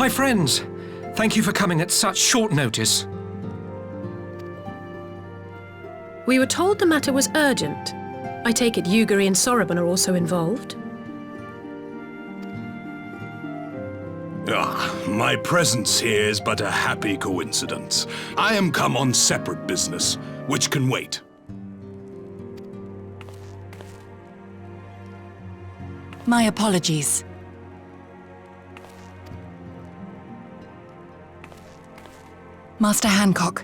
My friends, thank you for coming at such short notice. We were told the matter was urgent. I take it Yugiri and Soroban are also involved? My presence here is but a happy coincidence. I am come on separate business, which can wait. My apologies. Master Hancock,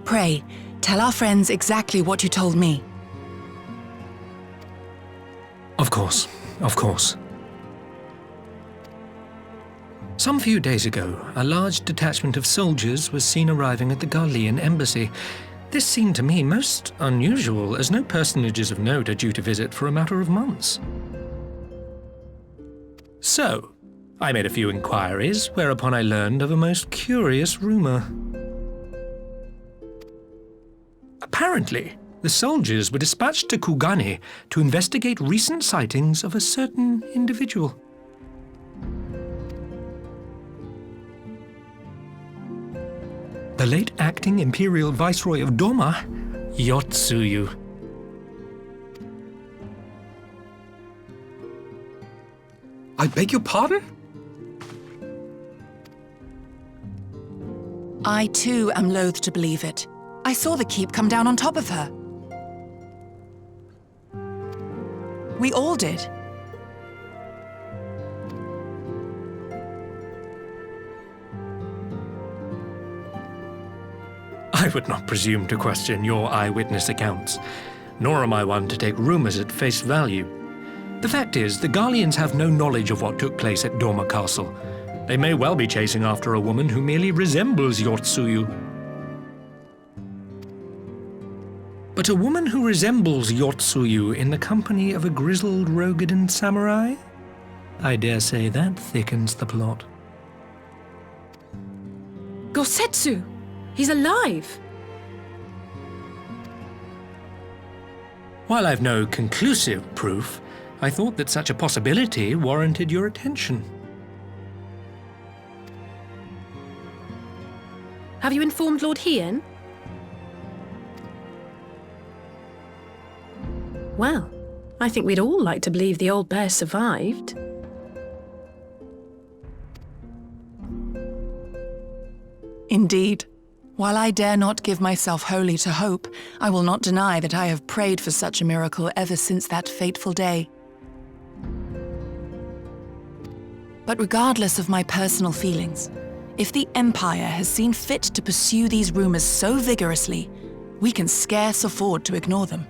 pray, tell our friends exactly what you told me. Of course, of course. Some few days ago, a large detachment of soldiers was seen arriving at the Garlean embassy. This seemed to me most unusual, as no personages of note are due to visit for a matter of months. So, I made a few inquiries, whereupon I learned of a most curious rumor. Apparently, the soldiers were dispatched to Kugani to investigate recent sightings of a certain individual. The late acting Imperial Viceroy of Doma, Yotsuyu. I beg your pardon? I too am loath to believe it. I saw the keep come down on top of her. We all did. I would not presume to question your eyewitness accounts, nor am I one to take rumors at face value. The fact is, the Garleans have no knowledge of what took place at Doma Castle. They may well be chasing after a woman who merely resembles Yotsuyu. But a woman who resembles Yotsuyu in the company of a grizzled Rogadan samurai? I dare say that thickens the plot. Gosetsu! He's alive! While I've no conclusive proof, I thought that such a possibility warranted your attention. Have you informed Lord Hien? Well, I think we'd all like to believe the old bear survived. Indeed. While I dare not give myself wholly to hope, I will not deny that I have prayed for such a miracle ever since that fateful day. But regardless of my personal feelings, if the Empire has seen fit to pursue these rumors so vigorously, we can scarce afford to ignore them.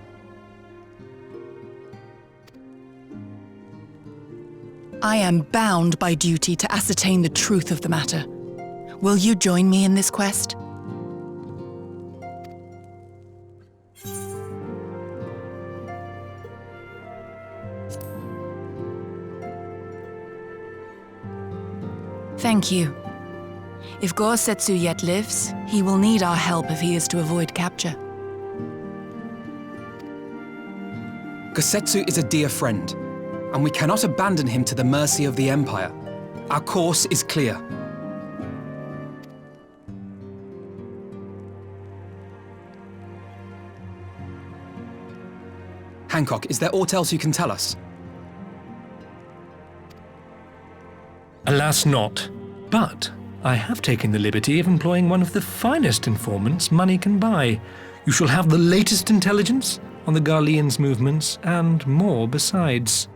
I am bound by duty to ascertain the truth of the matter. Will you join me in this quest? Thank you. If Gosetsu yet lives, he will need our help if he is to avoid capture. Gosetsu is a dear friend, and we cannot abandon him to the mercy of the Empire. Our course is clear. Hancock, is there aught else you can tell us? Alas not, but I have taken the liberty of employing one of the finest informants money can buy. You shall have the latest intelligence on the Garleans' movements, and more besides.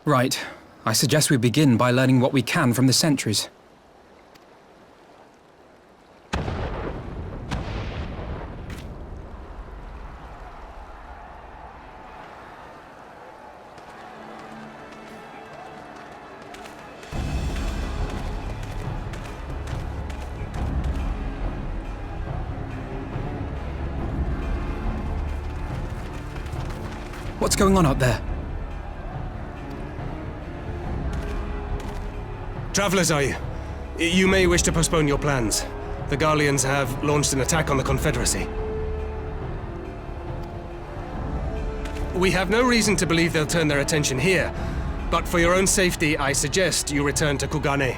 Right. I suggest we begin by learning what we can from the sentries. What's going on out there? Travelers, are you? You may wish to postpone your plans. The Garleans have launched an attack on the Confederacy. We have no reason to believe they'll turn their attention here, but for your own safety, I suggest you return to Kugane.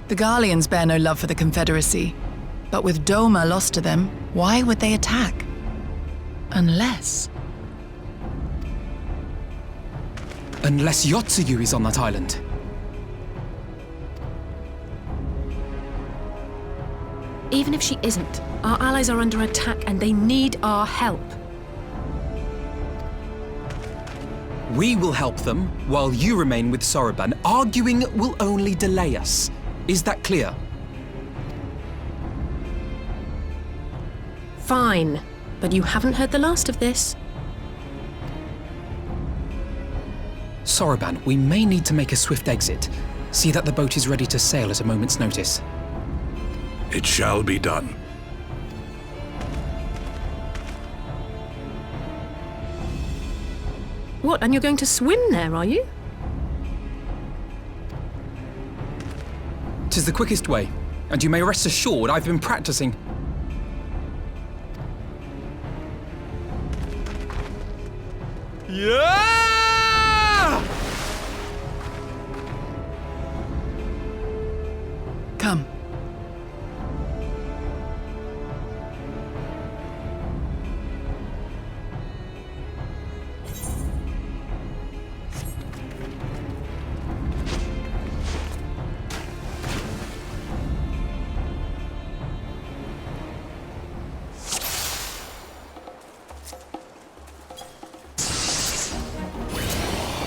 The Garleans bear no love for the Confederacy, but with Doma lost to them, why would they attack? Unless Yotsuyu is on that island. Even if she isn't, our allies are under attack and they need our help. We will help them, while you remain with Soroban. Arguing will only delay us. Is that clear? Fine, but you haven't heard the last of this. Soroban, we may need to make a swift exit. See that the boat is ready to sail at a moment's notice. It shall be done. What, and you're going to swim there, are you? 'Tis the quickest way, and you may rest assured I've been practicing. Yeah! come.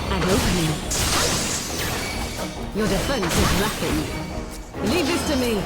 An opening. Your defense is lacking. Leave this to me.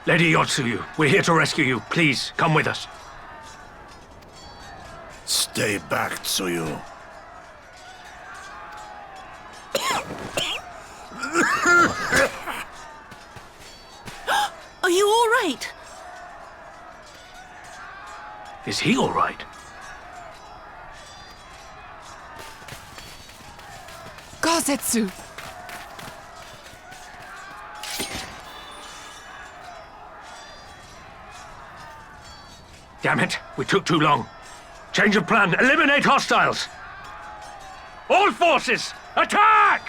Lady Yotsuyu, we're here to rescue you. Please, come with us. Stay back, Tsuyu. Are you all right? Is he all right? Gazetsu! Damn it, we took too long. Change of plan, eliminate hostiles! All forces, attack!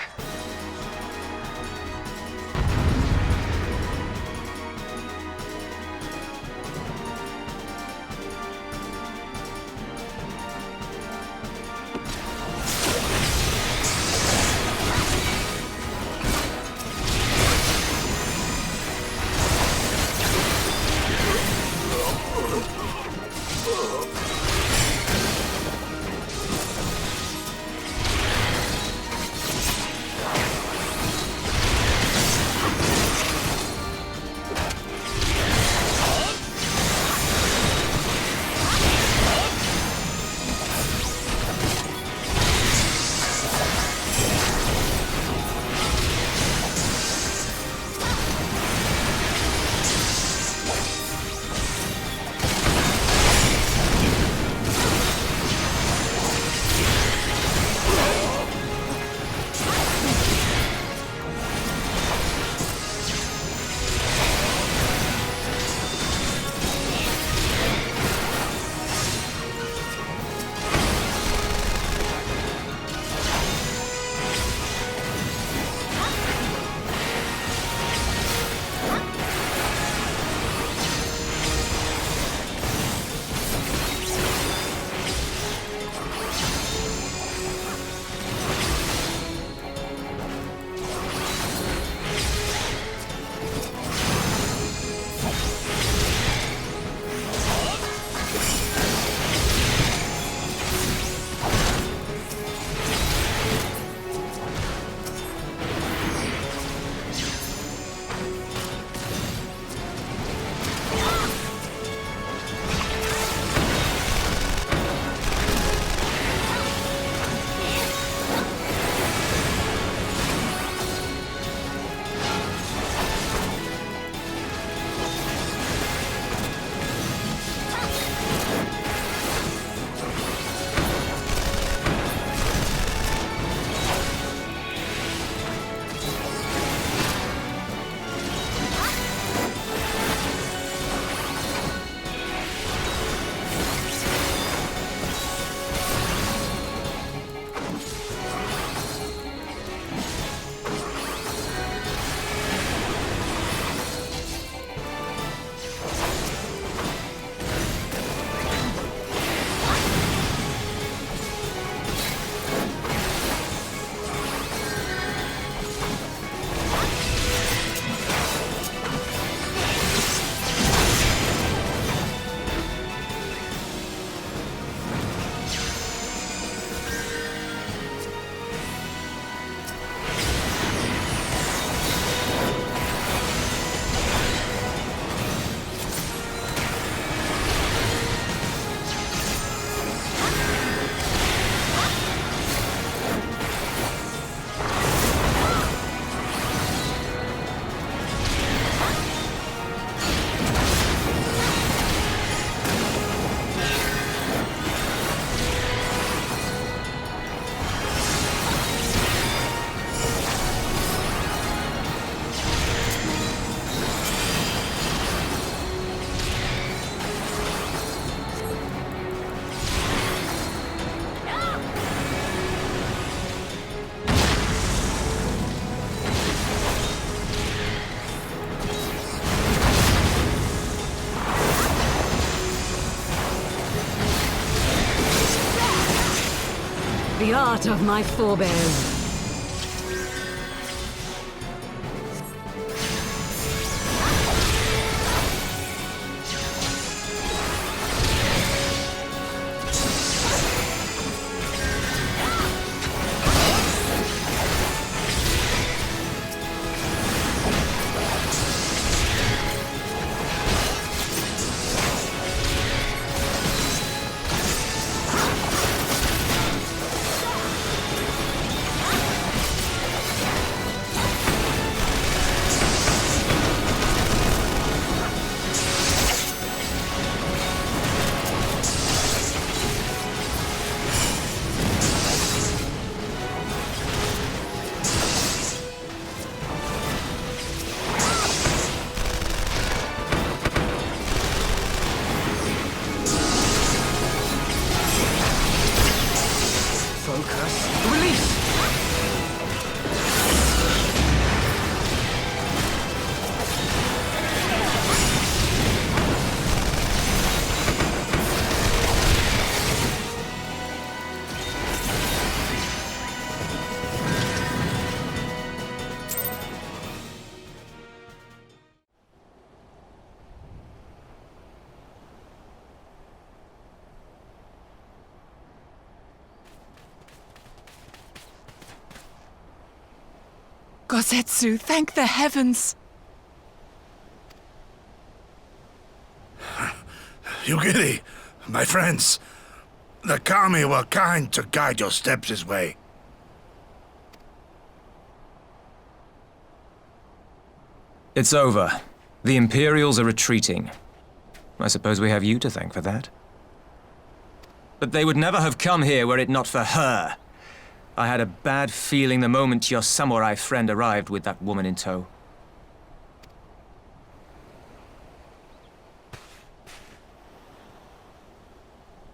the art of my forebears. Gosetsu, thank the heavens! Yugiri, my friends, the Kami were kind to guide your steps this way. It's over. The Imperials are retreating. I suppose we have you to thank for that. But they would never have come here were it not for her. I had a bad feeling the moment your samurai friend arrived with that woman in tow.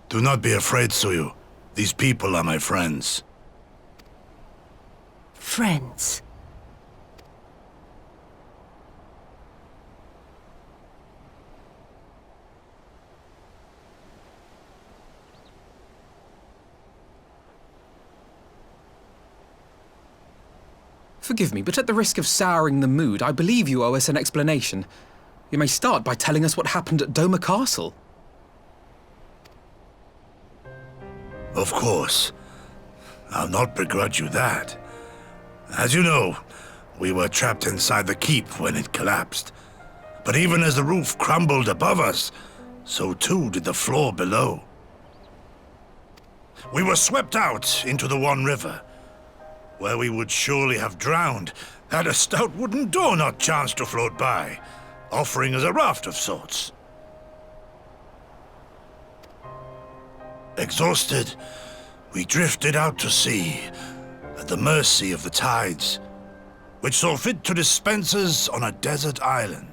Do not be afraid, Tsuyu. These people are my friends. Friends. Forgive me, but at the risk of souring the mood, I believe you owe us an explanation. You may start by telling us what happened at Doma Castle. Of course. I'll not begrudge you that. As you know, we were trapped inside the keep when it collapsed. But even as the roof crumbled above us, so too did the floor below. We were swept out into the One River, where we would surely have drowned had a stout wooden door not chanced to float by, offering us a raft of sorts. Exhausted, we drifted out to sea, at the mercy of the tides, which saw fit to dispense us on a desert island.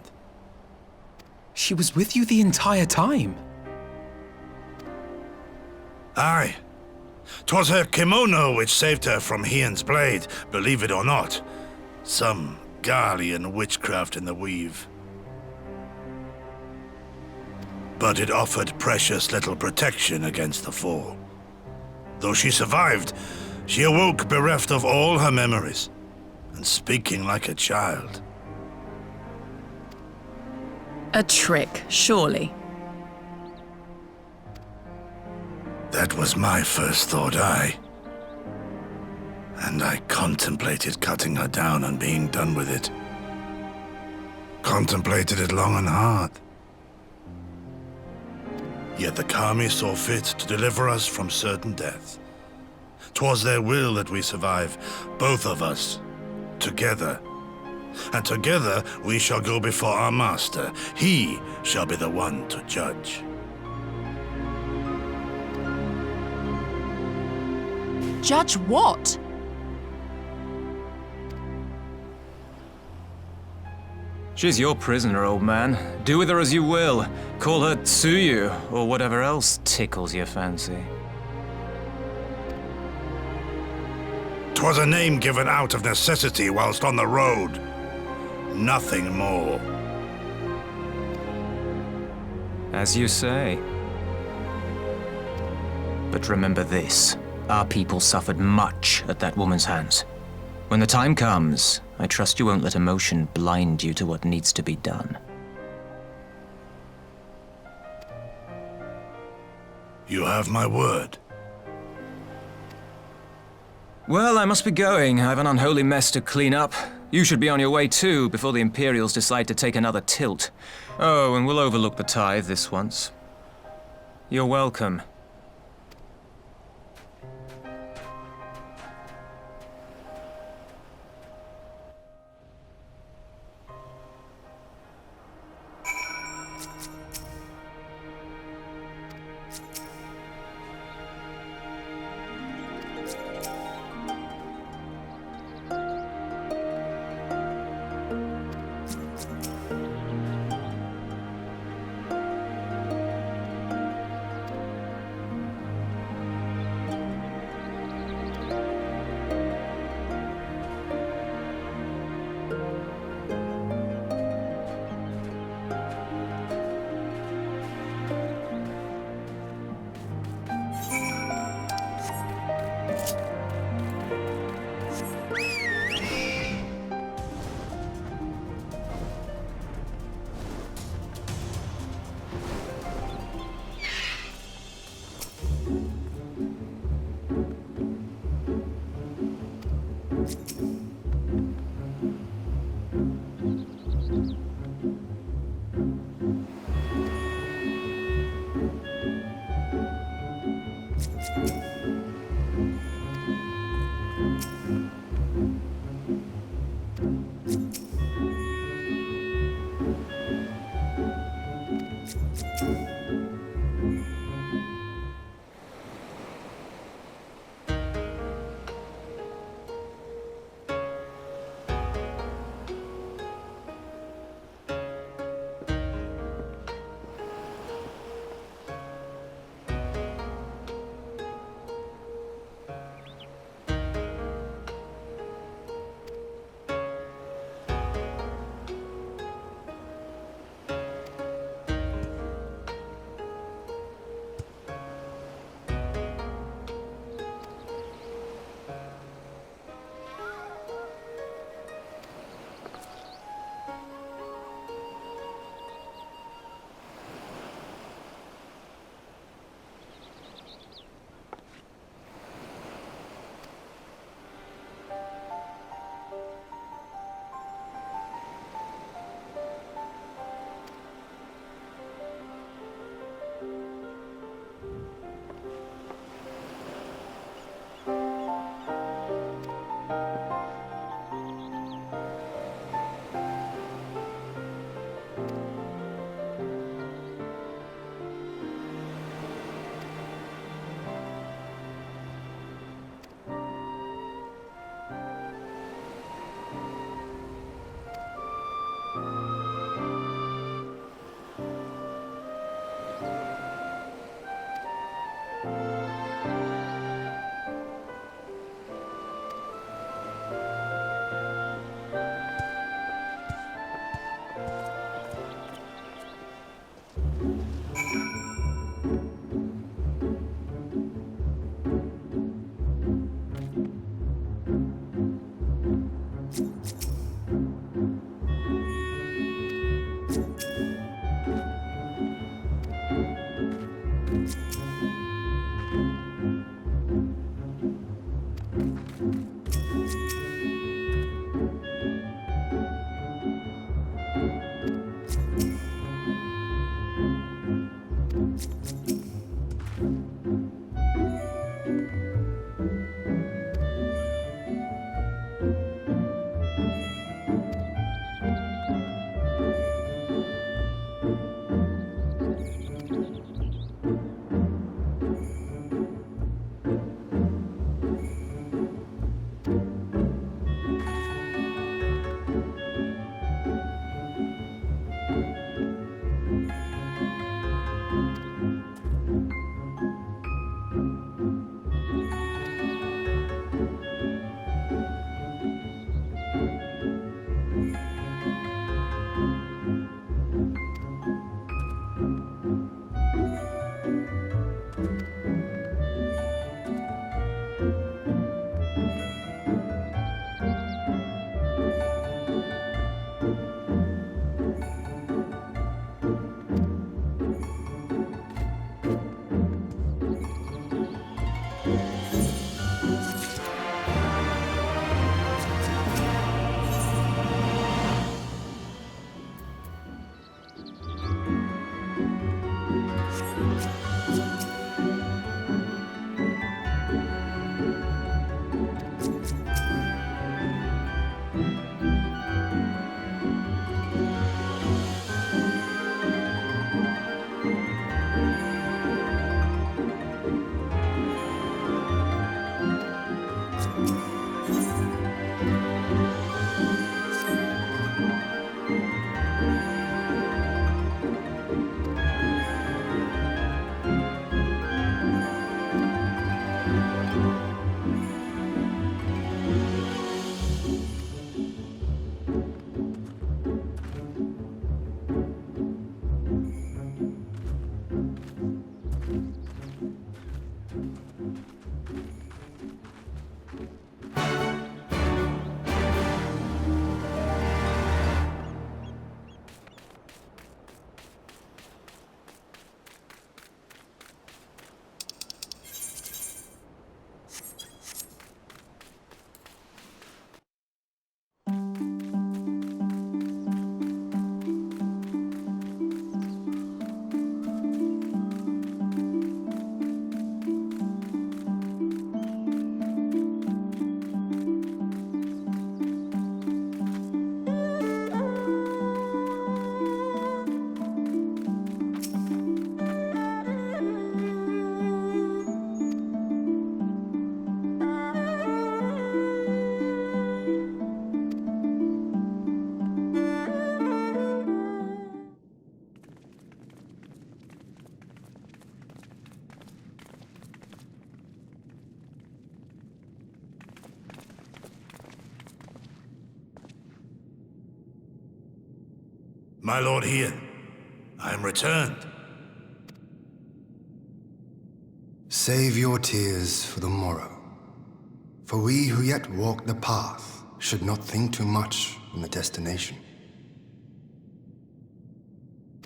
She was with you the entire time? Aye. 'Twas her kimono which saved her from Hien's blade, believe it or not. Some Garlean witchcraft in the weave. But it offered precious little protection against the fall. Though she survived, she awoke bereft of all her memories, and speaking like a child. A trick, surely. That was my first thought, aye. And I contemplated cutting her down and being done with it. Contemplated it long and hard. Yet the Kami saw fit to deliver us from certain death. 'Twas their will that we survive, both of us, together. And together we shall go before our master. He shall be the one to judge. Judge what? She's your prisoner, old man. Do with her as you will. Call her Tsuyu, or whatever else tickles your fancy. 'Twas a name given out of necessity whilst on the road. Nothing more. As you say. But remember this. Our people suffered much at that woman's hands. When the time comes, I trust you won't let emotion blind you to what needs to be done. You have my word. Well, I must be going. I have an unholy mess to clean up. You should be on your way too, before the Imperials decide to take another tilt. Oh, and we'll overlook the tithe this once. You're welcome. My lord here, I am returned. Save your tears for the morrow. For we who yet walk the path should not think too much on the destination.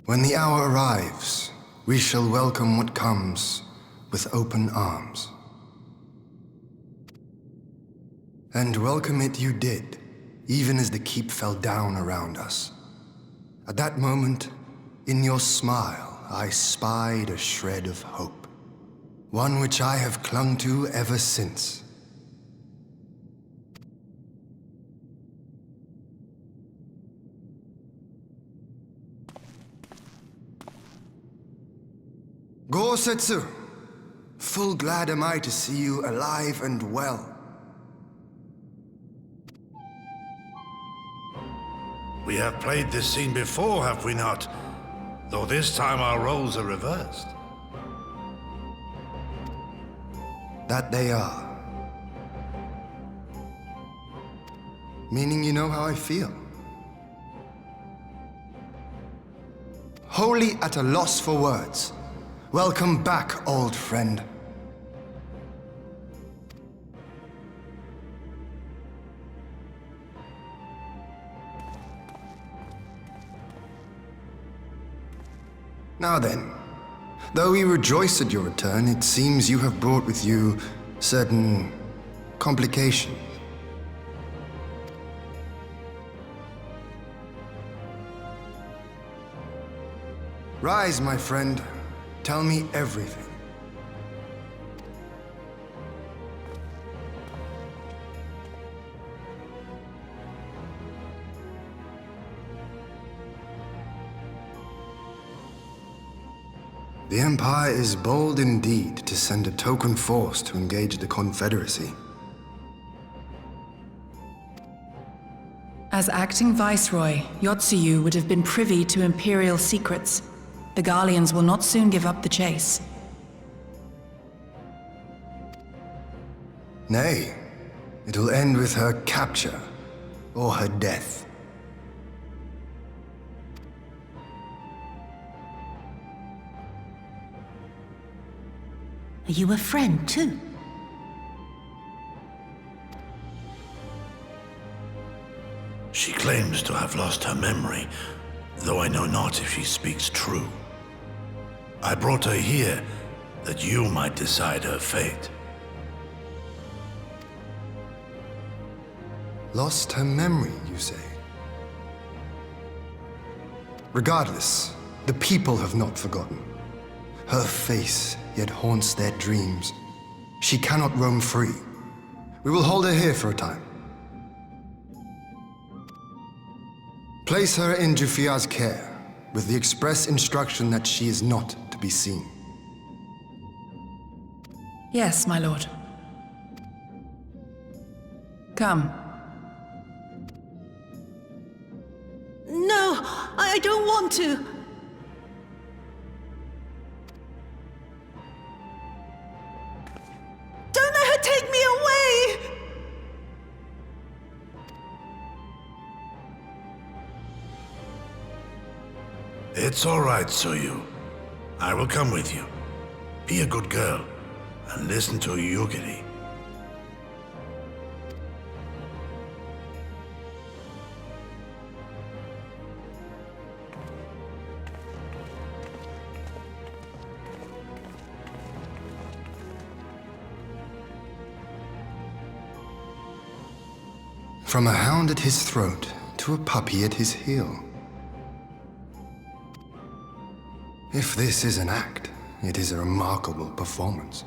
When the hour arrives, we shall welcome what comes with open arms. And welcome it you did, even as the keep fell down around us. At that moment, in your smile, I spied a shred of hope, one which I have clung to ever since. Gosetsu, full glad am I to see you alive and well. We have played this scene before, have we not? Though this time our roles are reversed. That they are. Meaning you know how I feel. Wholly at a loss for words. Welcome back, old friend. Now then, though we rejoice at your return, it seems you have brought with you certain complications. Rise, my friend. Tell me everything. The Empire is bold indeed to send a token force to engage the Confederacy. As acting Viceroy, Yotsuyu would have been privy to Imperial secrets. The Garleans will not soon give up the chase. Nay, it'll end with her capture, or her death. Are you a friend, too? She claims to have lost her memory, though I know not if she speaks true. I brought her here that you might decide her fate. Lost her memory, you say? Regardless, the people have not forgotten. Her face yet haunts their dreams. She cannot roam free. We will hold her here for a time. Place her in Jufia's care, with the express instruction that she is not to be seen. Yes, my lord. Come. No, I don't want to. Don't let her take me away! It's all right, Tsuyu. I will come with you. Be a good girl, and listen to Yugiri. From a hound at his throat to a puppy at his heel. If this is an act, it is a remarkable performance.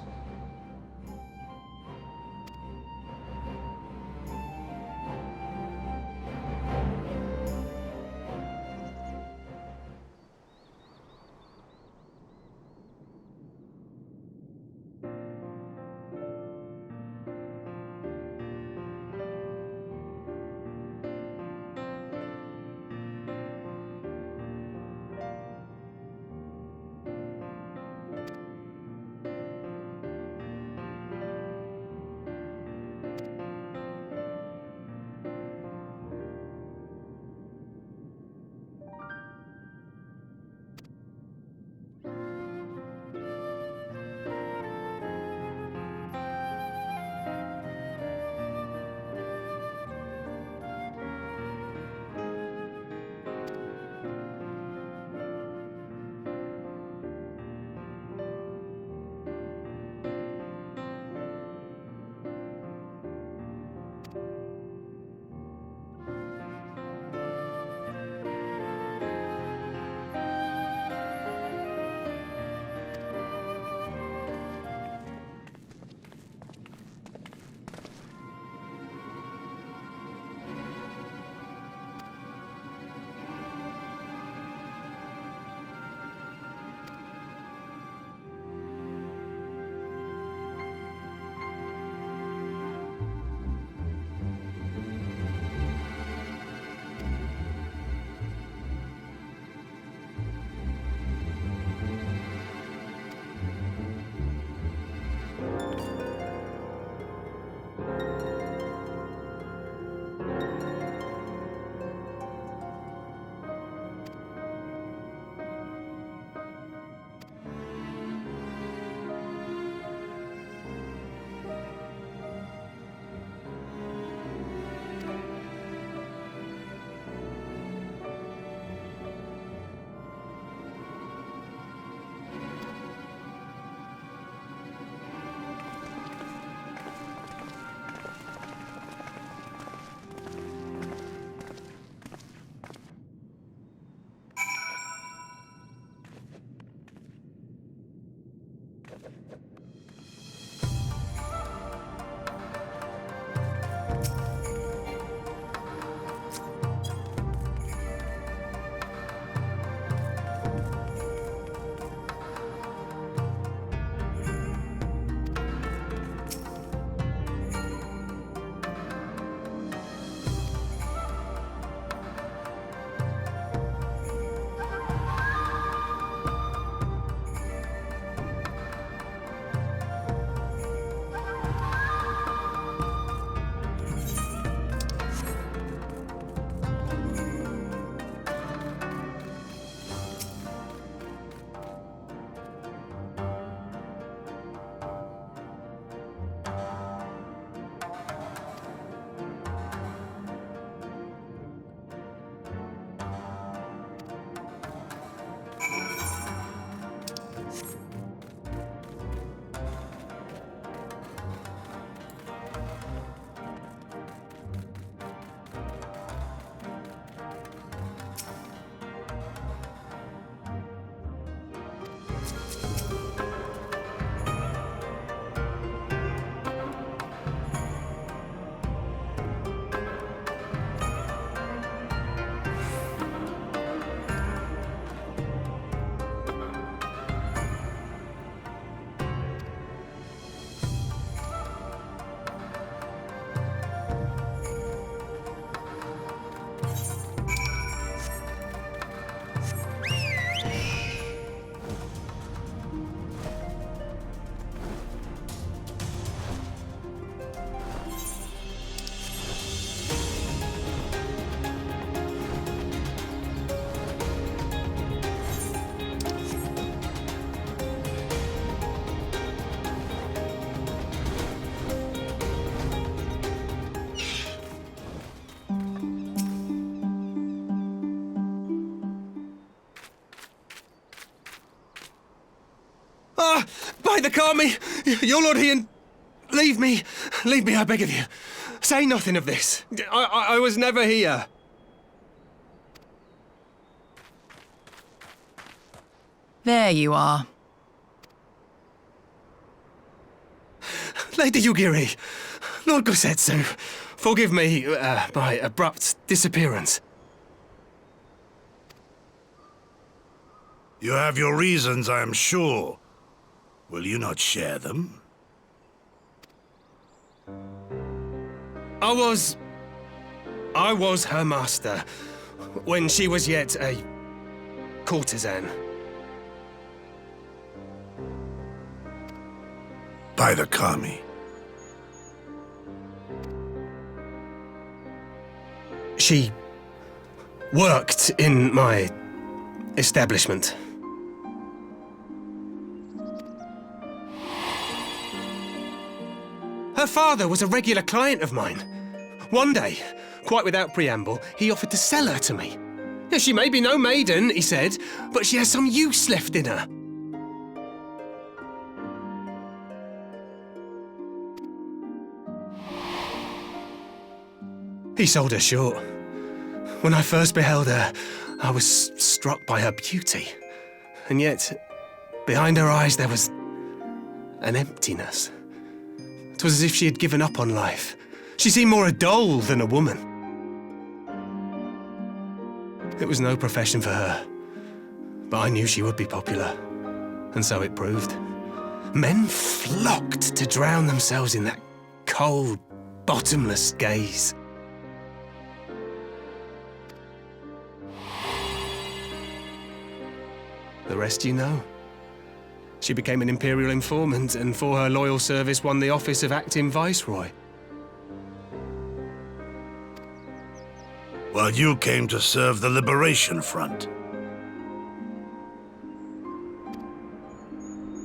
By the Kami! Your Lord Ian, leave me, I beg of you. Say nothing of this. I was never here. There you are. Lady Yugiri, Lord Gosetsu, forgive me my abrupt disappearance. You have your reasons, I am sure. Will you not share them? I was her master when she was yet a courtesan. By the Kami. She worked in my establishment. Her father was a regular client of mine. One day, quite without preamble, he offered to sell her to me. She may be no maiden, he said, but she has some use left in her. He sold her short. When I first beheld her, I was struck by her beauty. And yet, behind her eyes there was an emptiness. It was as if she had given up on life. She seemed more a doll than a woman. It was no profession for her, but I knew she would be popular, and so it proved. Men flocked to drown themselves in that cold, bottomless gaze. The rest you know. She became an imperial informant, and for her loyal service won the office of acting viceroy. While you came to serve the Liberation Front.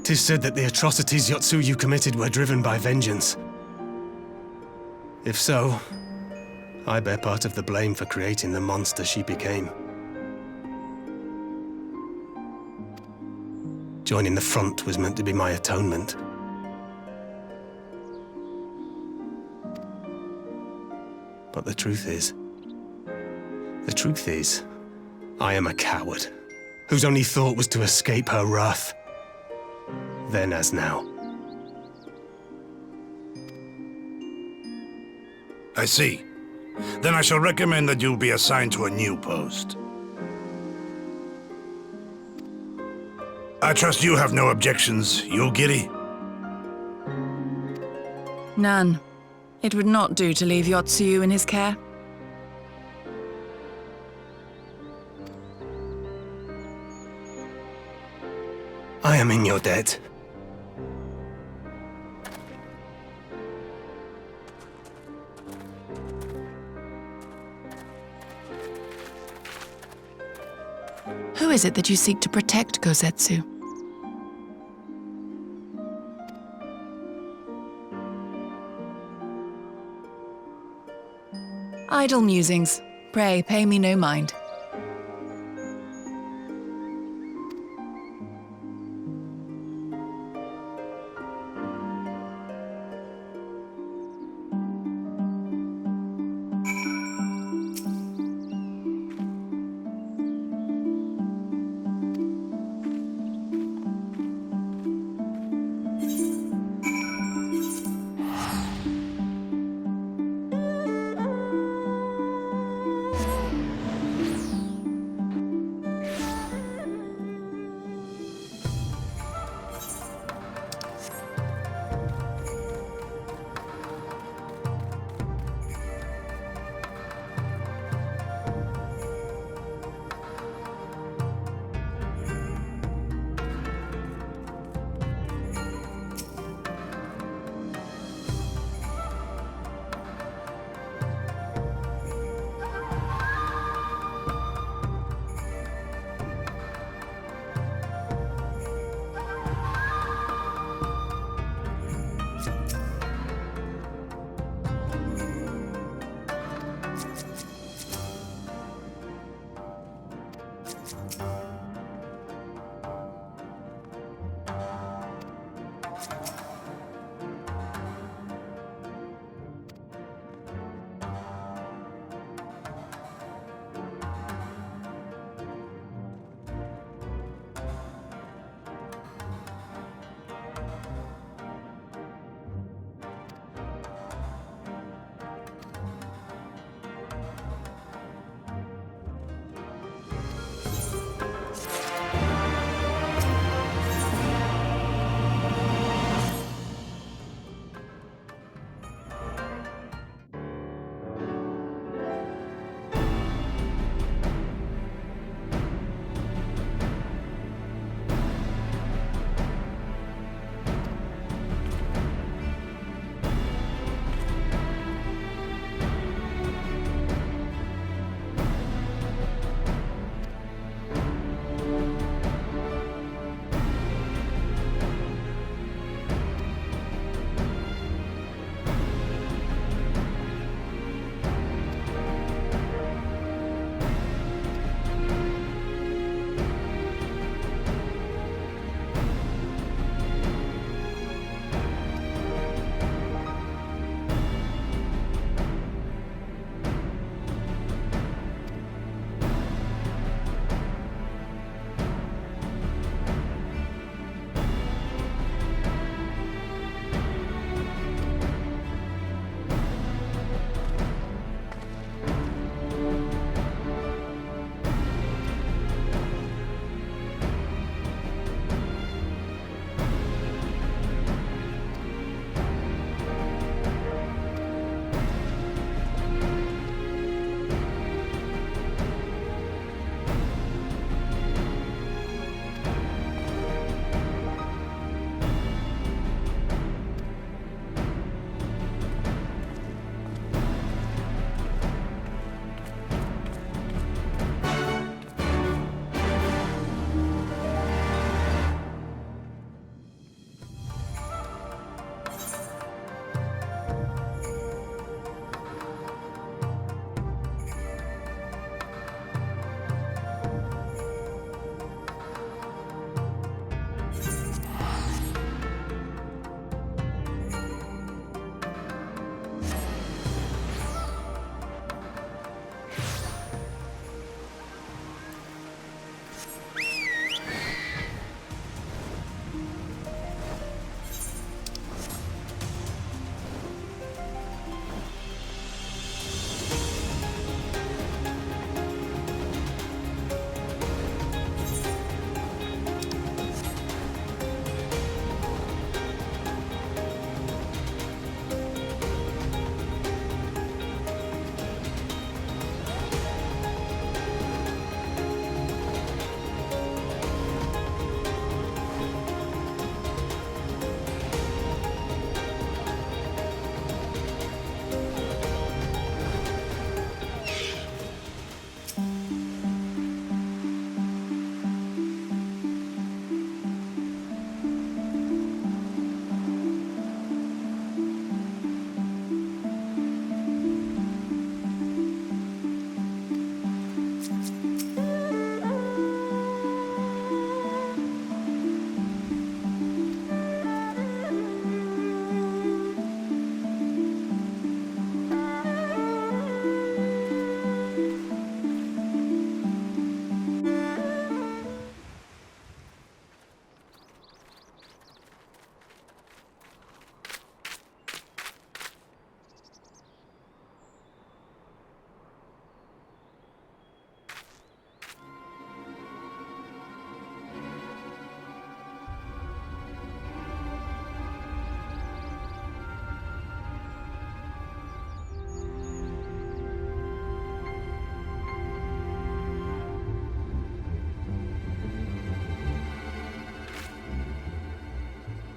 'Tis said that the atrocities Yotsuyu committed were driven by vengeance. If so, I bear part of the blame for creating the monster she became. Joining the front was meant to be my atonement. But the truth is, I am a coward, whose only thought was to escape her wrath. Then as now. I see. Then I shall recommend that you be assigned to a new post. I trust you have no objections, Yulgiri? None. It would not do to leave Yotsuyu in his care. I am in your debt. Who is it that you seek to protect, Gosetsu? Idle musings. Pray, pay me no mind.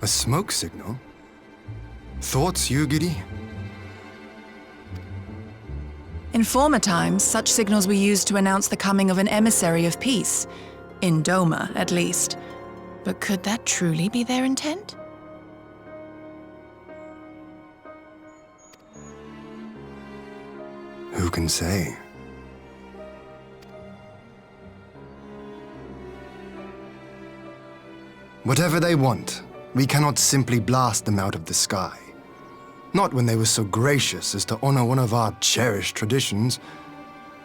A smoke signal? Thoughts, Yugiri? In former times, such signals were used to announce the coming of an emissary of peace. In Doma, at least. But could that truly be their intent? Who can say? Whatever they want, we cannot simply blast them out of the sky. Not when they were so gracious as to honor one of our cherished traditions.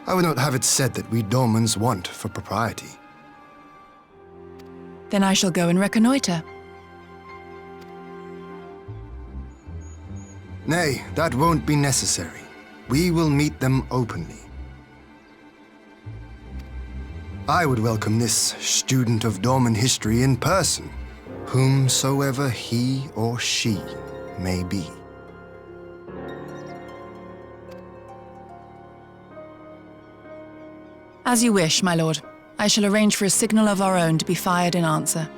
I would not have it said that we Domans want for propriety. Then I shall go and reconnoiter. Nay, that won't be necessary. We will meet them openly. I would welcome this student of Dorman history in person, whomsoever he or she may be. As you wish, my lord. I shall arrange for a signal of our own to be fired in answer.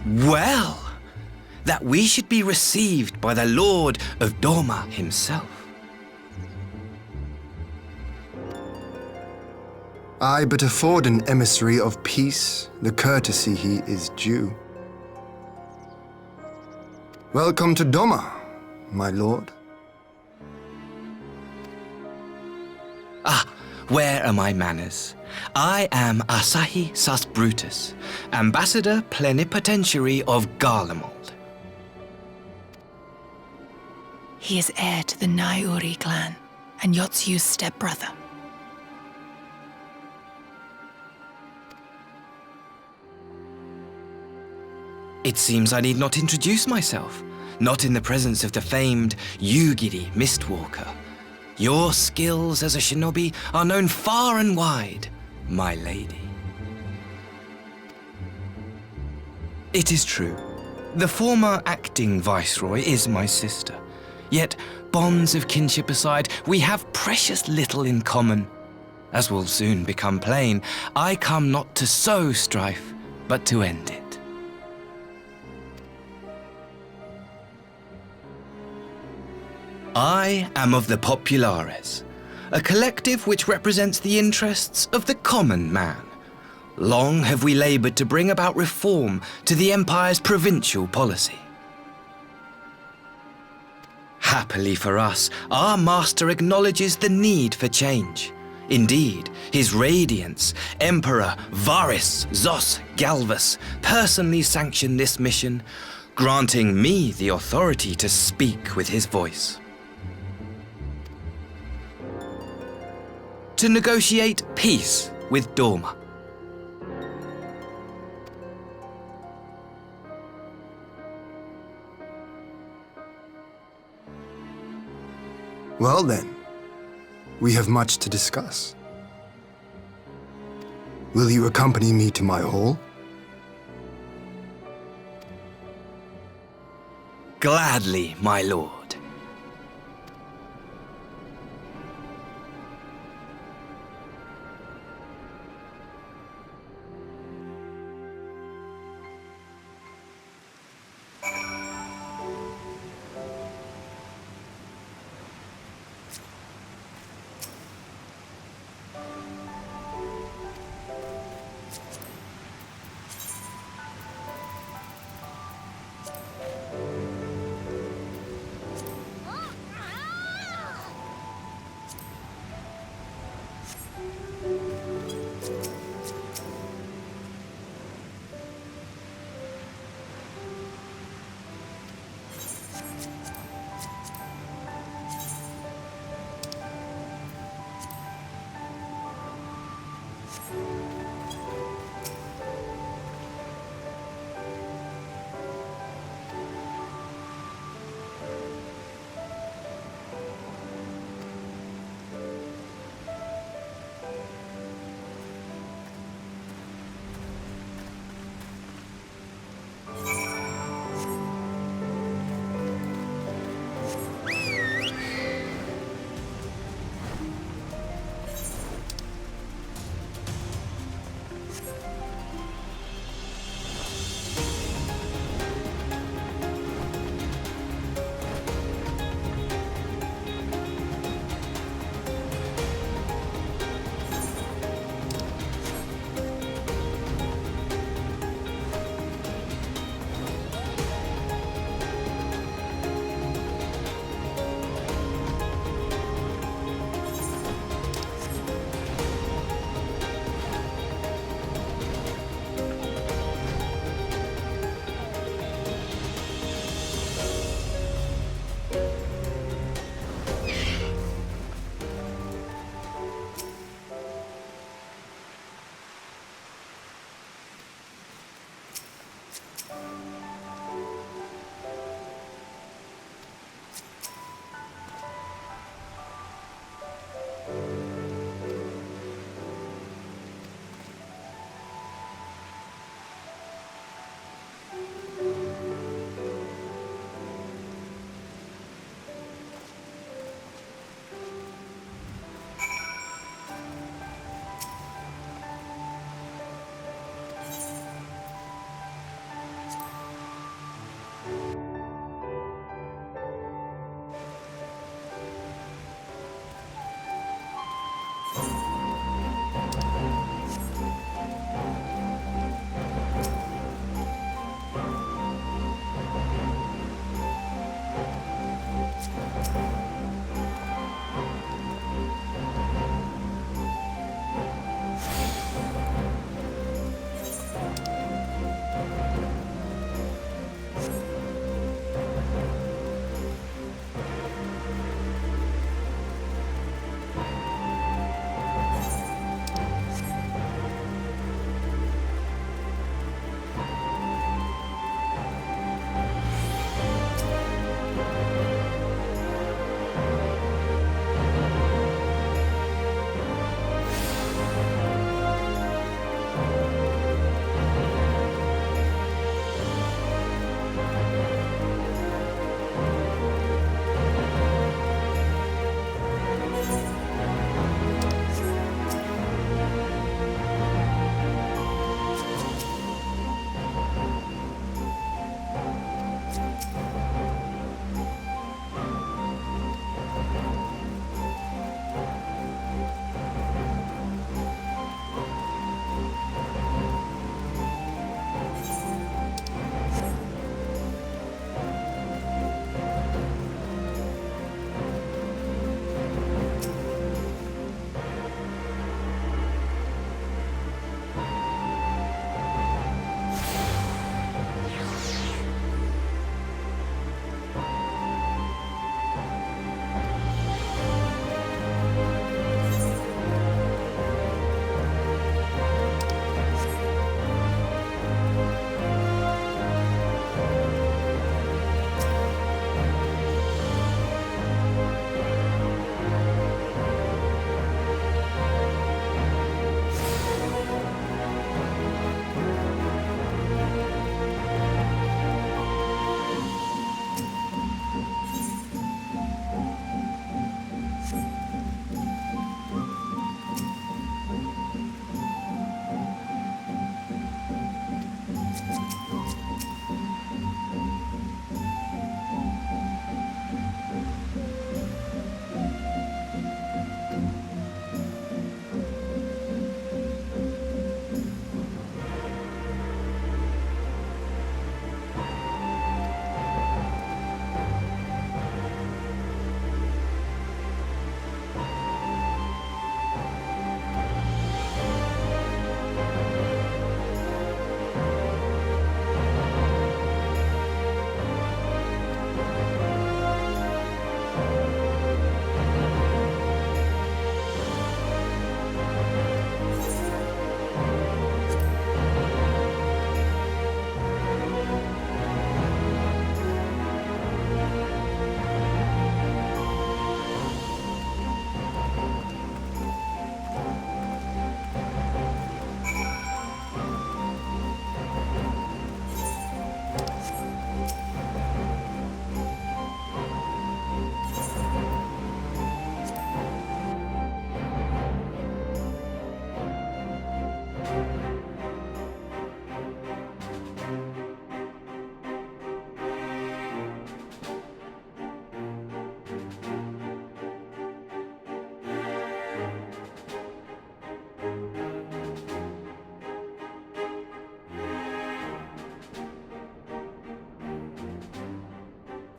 Well, that we should be received by the Lord of Doma himself. I but afford an emissary of peace the courtesy he is due. Welcome to Doma, my lord. Ah, where are my manners? I am Asahi Sus Brutus, Ambassador Plenipotentiary of Garlemald. He is heir to the Naiuri clan, and Yotsu's stepbrother. It seems I need not introduce myself, not in the presence of the famed Yugiri Mistwalker. Your skills as a shinobi are known far and wide, my lady. It is true, the former acting viceroy is my sister. Yet, bonds of kinship aside, we have precious little in common. As will soon become plain, I come not to sow strife, but to end it. I am of the Populares, a collective which represents the interests of the common man. Long have we labored to bring about reform to the Empire's provincial policy. Happily for us, our master acknowledges the need for change. Indeed, His Radiance, Emperor Varys Zos Galvus, personally sanctioned this mission, granting me the authority to speak with his voice. To negotiate peace with Doma. Well then, we have much to discuss. Will you accompany me to my hall? Gladly, my lord.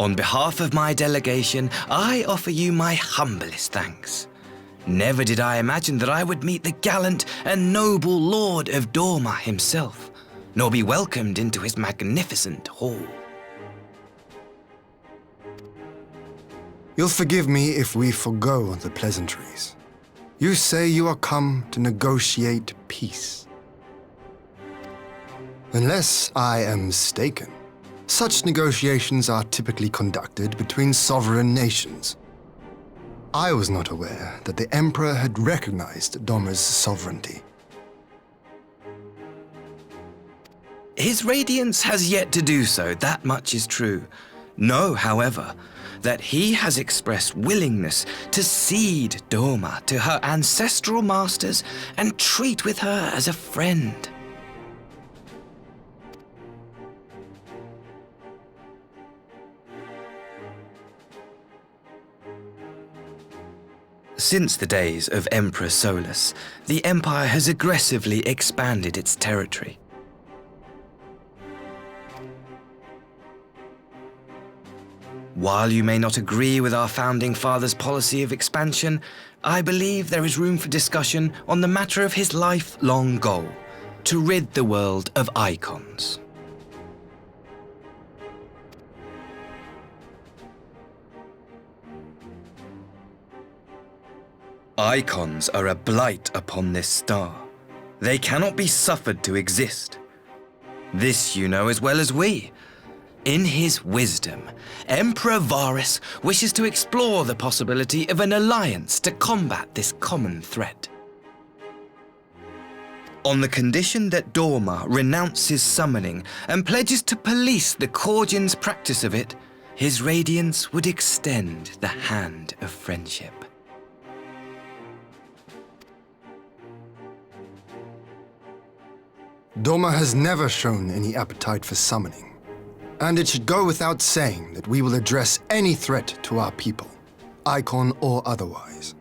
On behalf of my delegation, I offer you my humblest thanks. Never did I imagine that I would meet the gallant and noble Lord of Dorma himself, nor be welcomed into his magnificent hall. You'll forgive me if we forgo the pleasantries. You say you are come to negotiate peace. Unless I am mistaken, such negotiations are typically conducted between sovereign nations. I was not aware that the Emperor had recognized Dorma's sovereignty. His Radiance has yet to do so, that much is true. Know, however, that he has expressed willingness to cede Dorma to her ancestral masters and treat with her as a friend. Since the days of Emperor Solus, the Empire has aggressively expanded its territory. While you may not agree with our founding father's policy of expansion, I believe there is room for discussion on the matter of his lifelong goal, to rid the world of icons. Icons are a blight upon this star. They cannot be suffered to exist. This you know as well as we. In his wisdom, Emperor Varus wishes to explore the possibility of an alliance to combat this common threat. On the condition that Dorma renounces summoning and pledges to police the Korgians' practice of it, his Radiance would extend the hand of friendship. Dorma has never shown any appetite for summoning. And it should go without saying that we will address any threat to our people, icon or otherwise.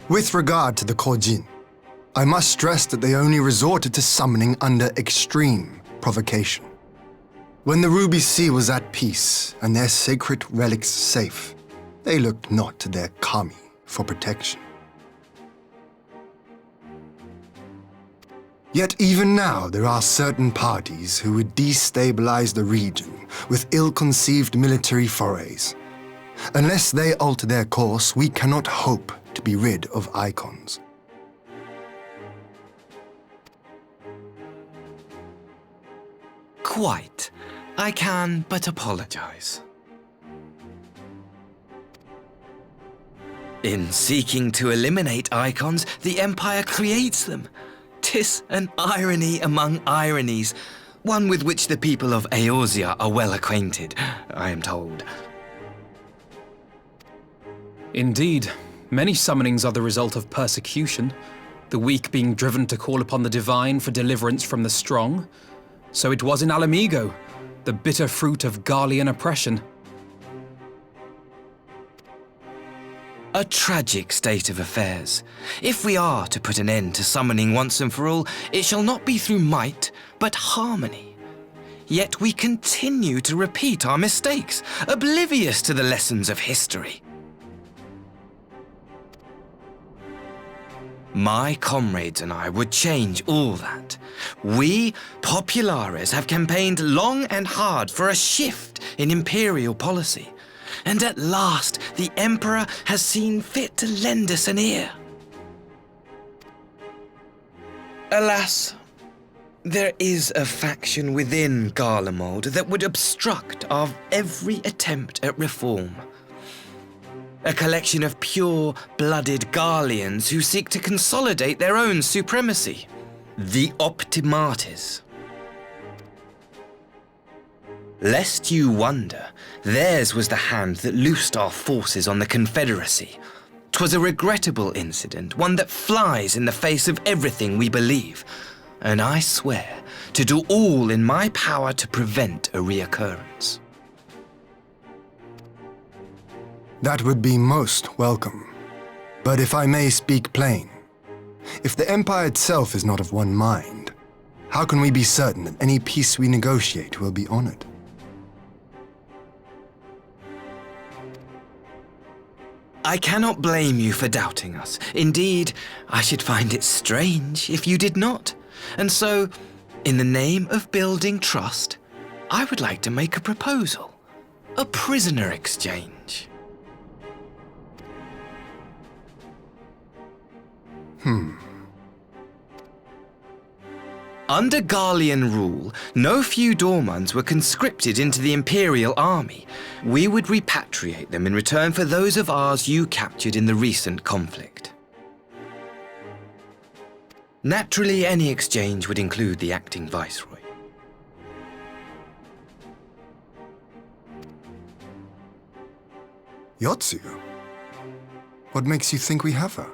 With regard to the Korjin, I must stress that they only resorted to summoning under extreme provocation. When the Ruby Sea was at peace and their sacred relics safe, they looked not to their kami for protection. Yet even now there are certain parties who would destabilize the region with ill-conceived military forays. Unless they alter their course, we cannot hope to be rid of icons. Quite. I can but apologize. In seeking to eliminate icons, the Empire creates them. 'Tis an irony among ironies, one with which the people of Eorzea are well acquainted, I am told. Indeed, many summonings are the result of persecution, the weak being driven to call upon the divine for deliverance from the strong. So it was in Alamigo, the bitter fruit of Garlean oppression. A tragic state of affairs. If we are to put an end to summoning once and for all, it shall not be through might, but harmony. Yet we continue to repeat our mistakes, oblivious to the lessons of history. My comrades and I would change all that. We, populares, have campaigned long and hard for a shift in imperial policy. And at last, the Emperor has seen fit to lend us an ear. Alas, there is a faction within Garlemald that would obstruct our every attempt at reform. A collection of pure-blooded Garleans who seek to consolidate their own supremacy. The Optimates. Lest you wonder, theirs was the hand that loosed our forces on the Confederacy. 'Twas a regrettable incident, one that flies in the face of everything we believe, and I swear to do all in my power to prevent a reoccurrence. That would be most welcome. But if I may speak plain, if the Empire itself is not of one mind, How can we be certain that any peace we negotiate will be honored? I cannot blame you for doubting us. Indeed, I should find it strange if you did not. And so, in the name of building trust, I would like to make a proposal. A prisoner exchange. Under Garlean rule, no few Dormans were conscripted into the Imperial army. We would repatriate them in return for those of ours you captured in the recent conflict. Naturally, any exchange would include the acting viceroy. Yotsu? What makes you think we have her?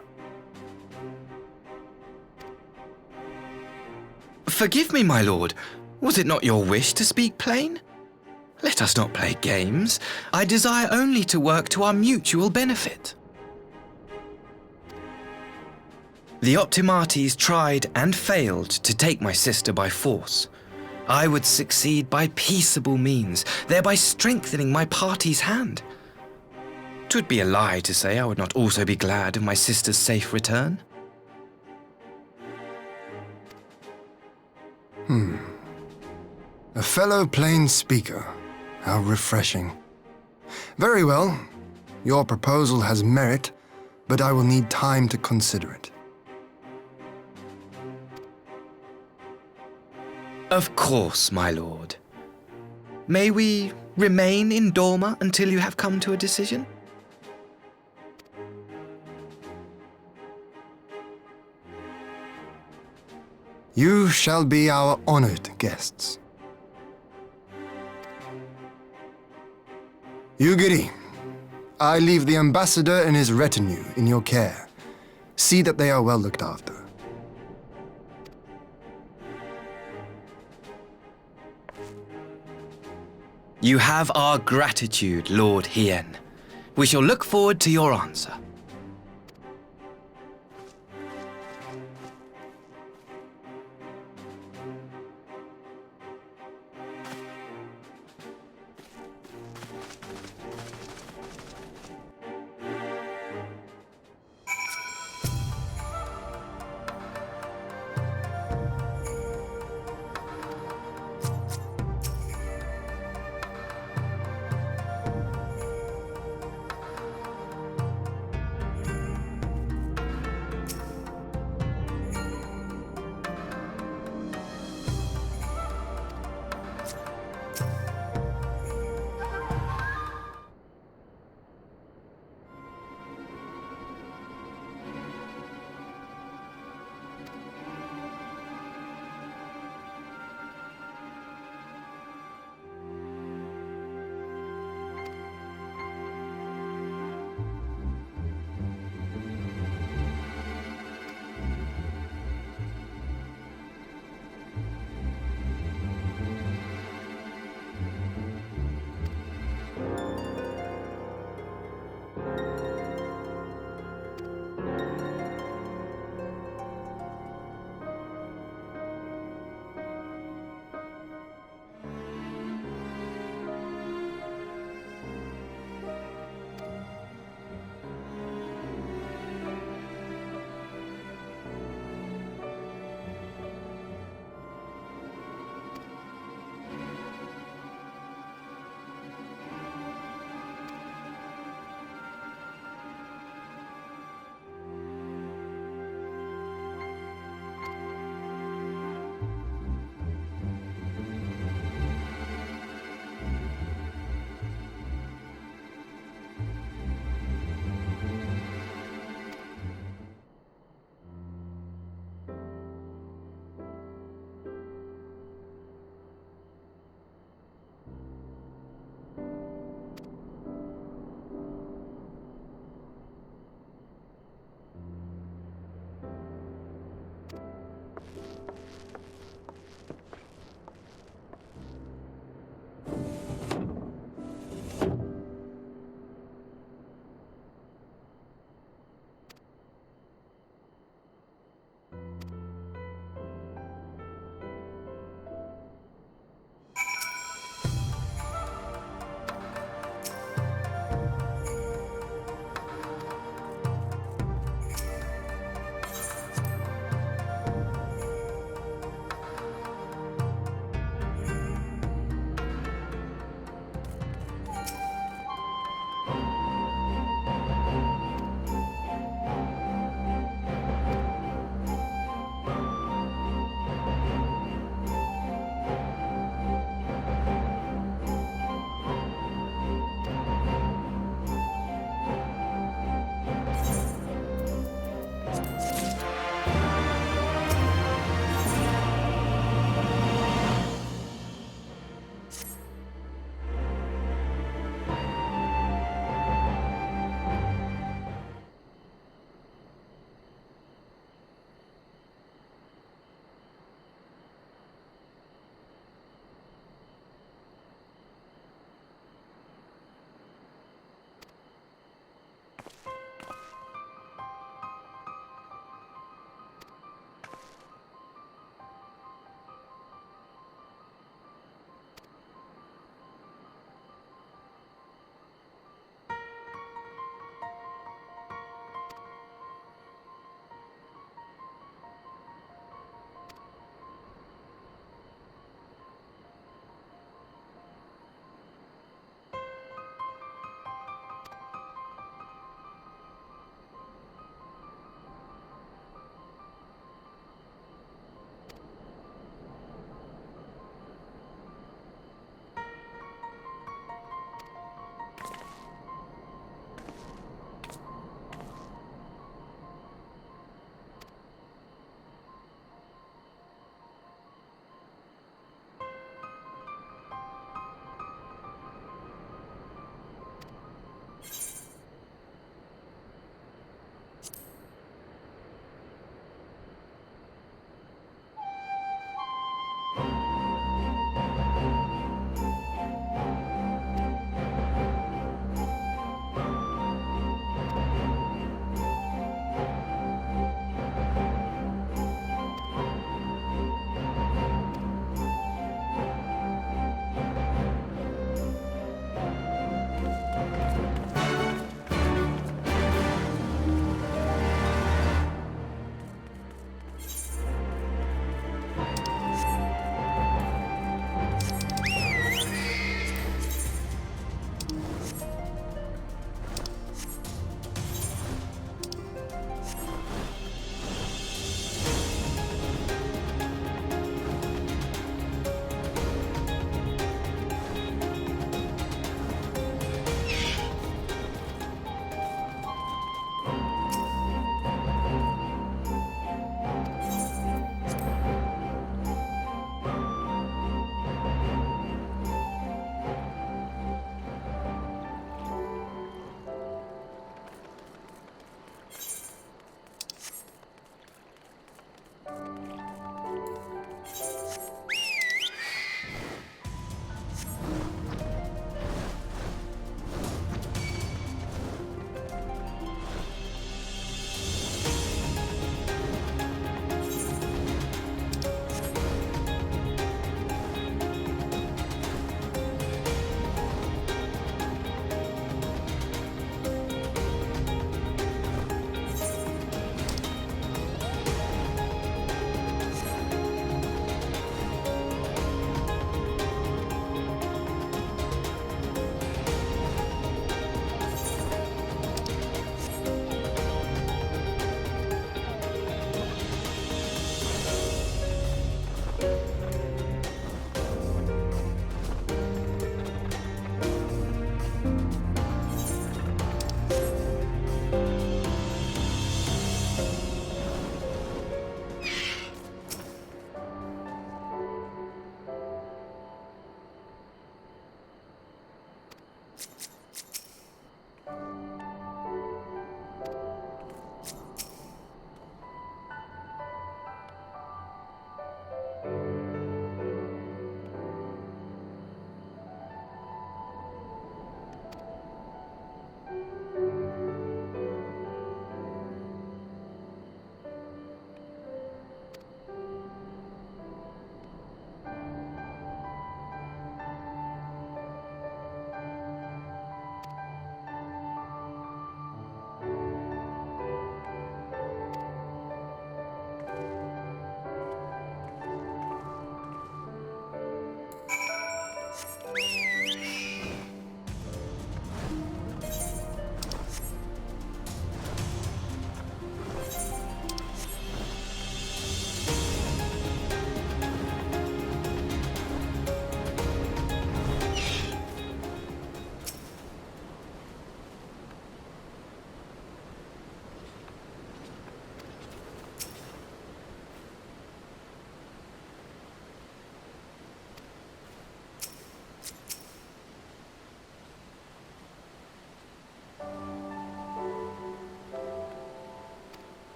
Forgive me, my lord. Was it not your wish to speak plain? Let us not play games. I desire only to work to our mutual benefit. The Optimates tried and failed to take my sister by force. I would succeed by peaceable means, thereby strengthening my party's hand. 'Twould be a lie to say I would not also be glad of my sister's safe return. A fellow plain speaker. How refreshing. Very well. Your proposal has merit, but I will need time to consider it. Of course, my lord. May we remain in Dorma until you have come to a decision? You shall be our honored guests. Yugiri, I leave the ambassador and his retinue in your care. See that they are well looked after. You have our gratitude, Lord Hien. We shall look forward to your answer.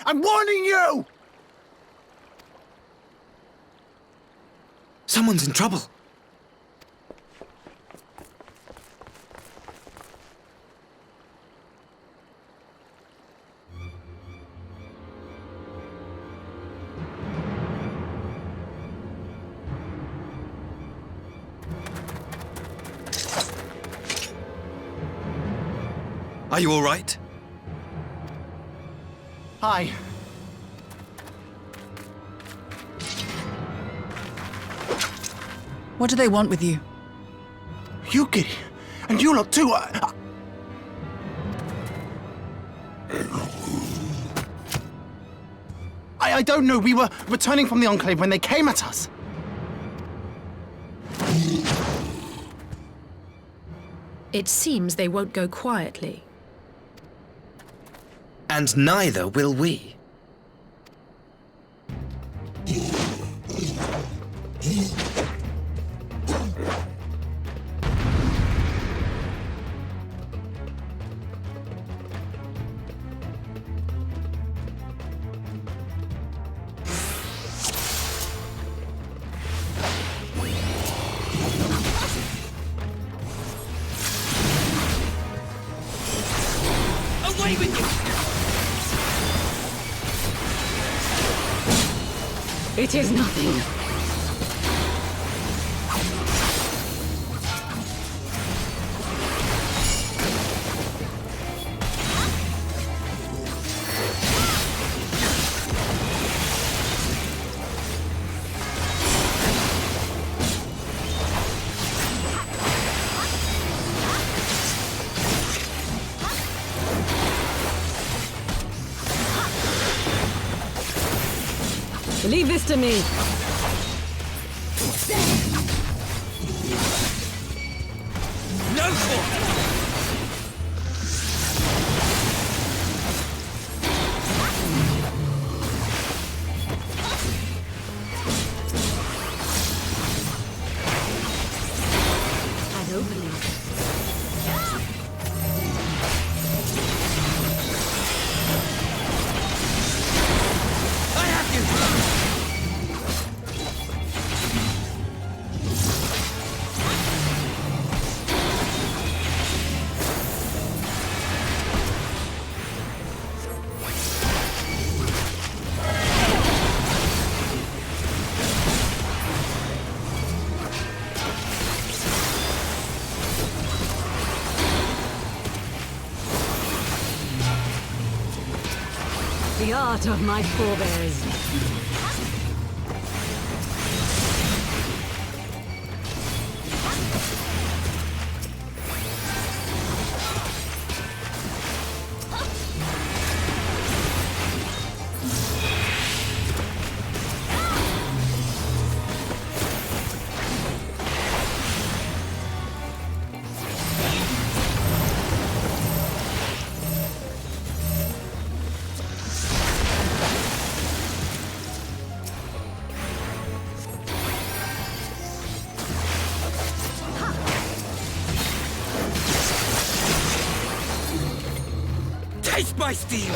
I'm warning you! Someone's in trouble. Are you all right? Hi. What do they want with you? Yuki, and you lot too. I don't know. We were returning from the Enclave when they came at us. It seems they won't go quietly. And neither will we. Away with you! It is nothing. Leave this to me. No fault! I don't believe it. I have you! The art of my forebears. Taste my steel!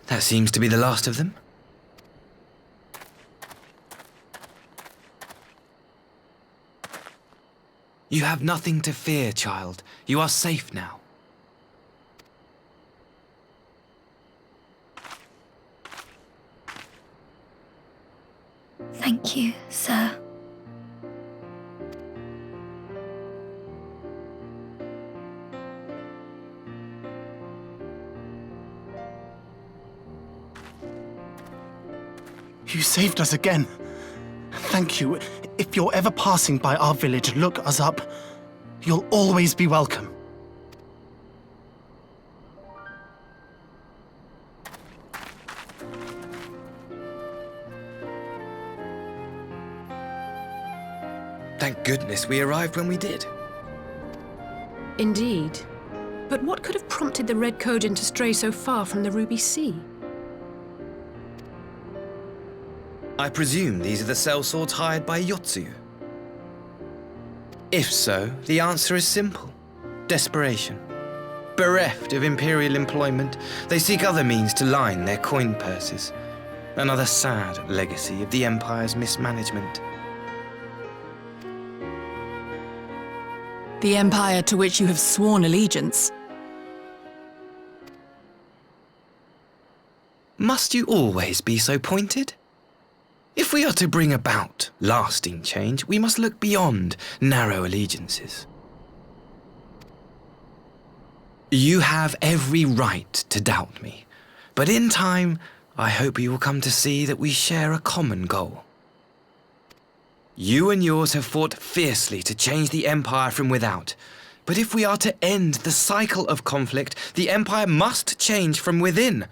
That seems to be the last of them. You have nothing to fear, child. You are safe now. Thank you, sir. You saved us again. Thank you. If you're ever passing by our village, look us up. You'll always be welcome. Thank goodness we arrived when we did. Indeed. But what could have prompted the Red Kojin to stray so far from the Ruby Sea? I presume these are the sellswords hired by Yotsuyu. If so, the answer is simple. Desperation. Bereft of imperial employment, they seek other means to line their coin purses. Another sad legacy of the Empire's mismanagement. The Empire to which you have sworn allegiance. Must you always be so pointed? If we are to bring about lasting change, we must look beyond narrow allegiances. You have every right to doubt me, but in time, I hope you will come to see that we share a common goal. You and yours have fought fiercely to change the Empire from without, but if we are to end the cycle of conflict, the Empire must change from within.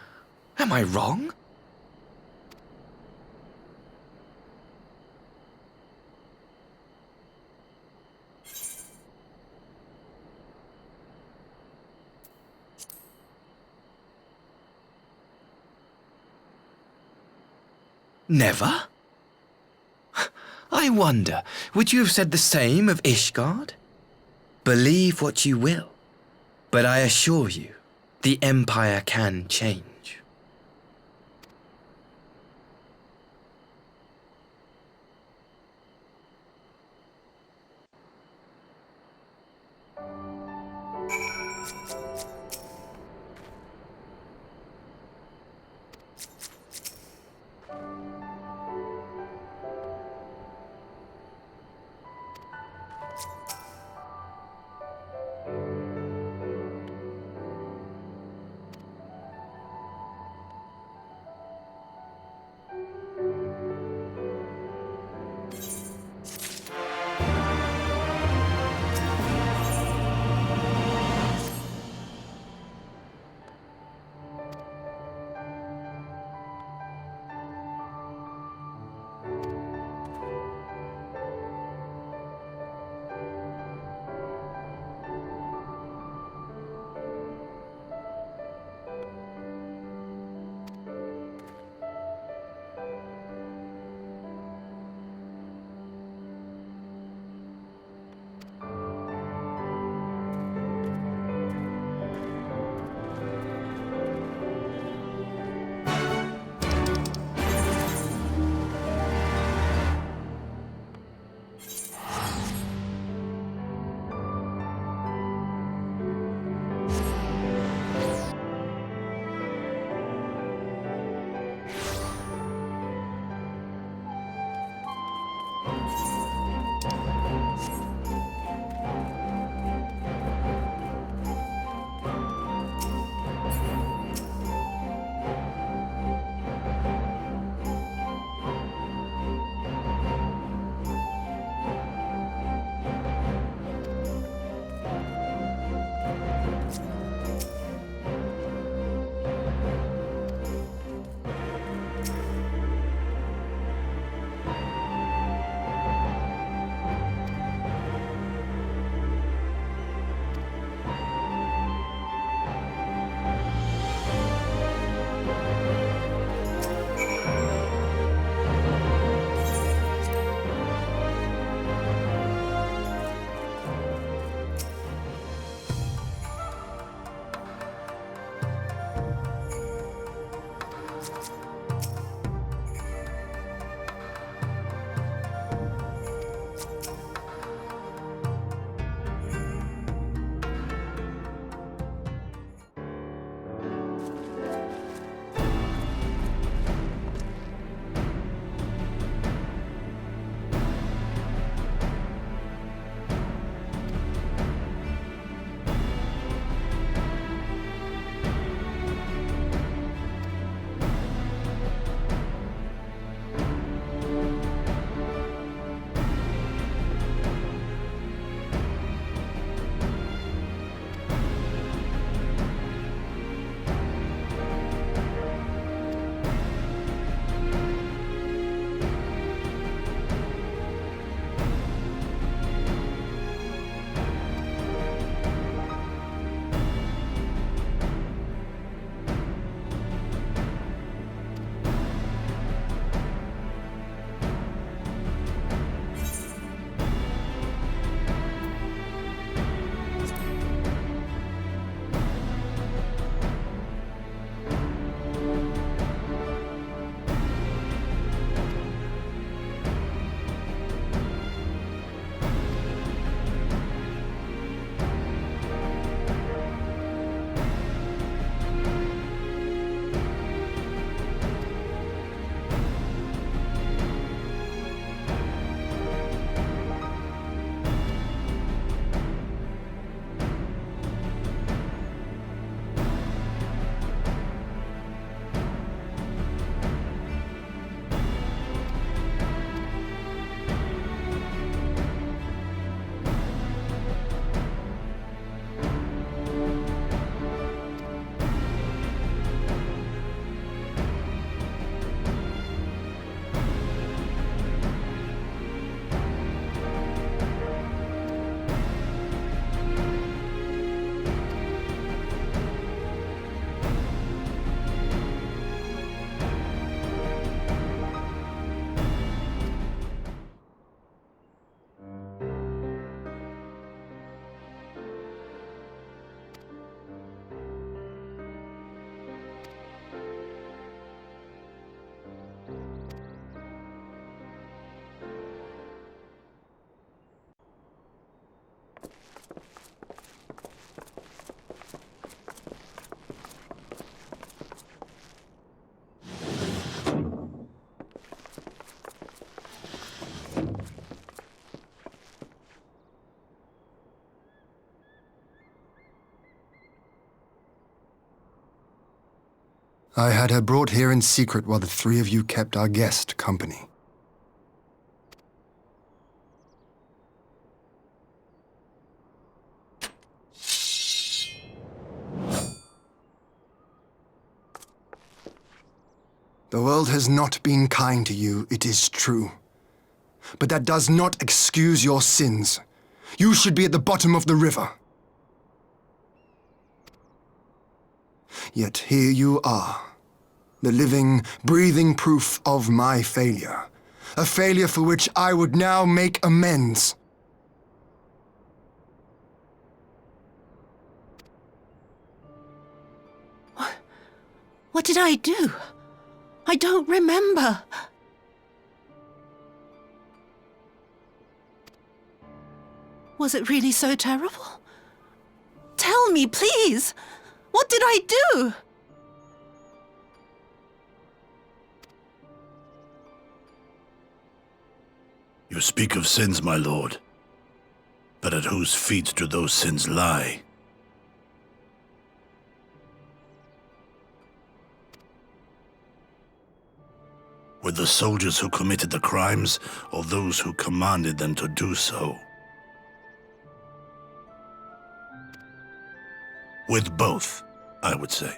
Am I wrong? Never? I wonder, would you have said the same of Ishgard? Believe what you will, but I assure you, the Empire can change. I had her brought here in secret while the three of you kept our guest company. The world has not been kind to you, it is true. But that does not excuse your sins. You should be at the bottom of the river. Yet here you are, the living, breathing proof of my failure. A failure for which I would now make amends. What did I do? I don't remember. Was it really so terrible? Tell me, please! What did I do? You speak of sins, my lord. But at whose feet do those sins lie? With the soldiers who committed the crimes, or those who commanded them to do so? With both, I would say.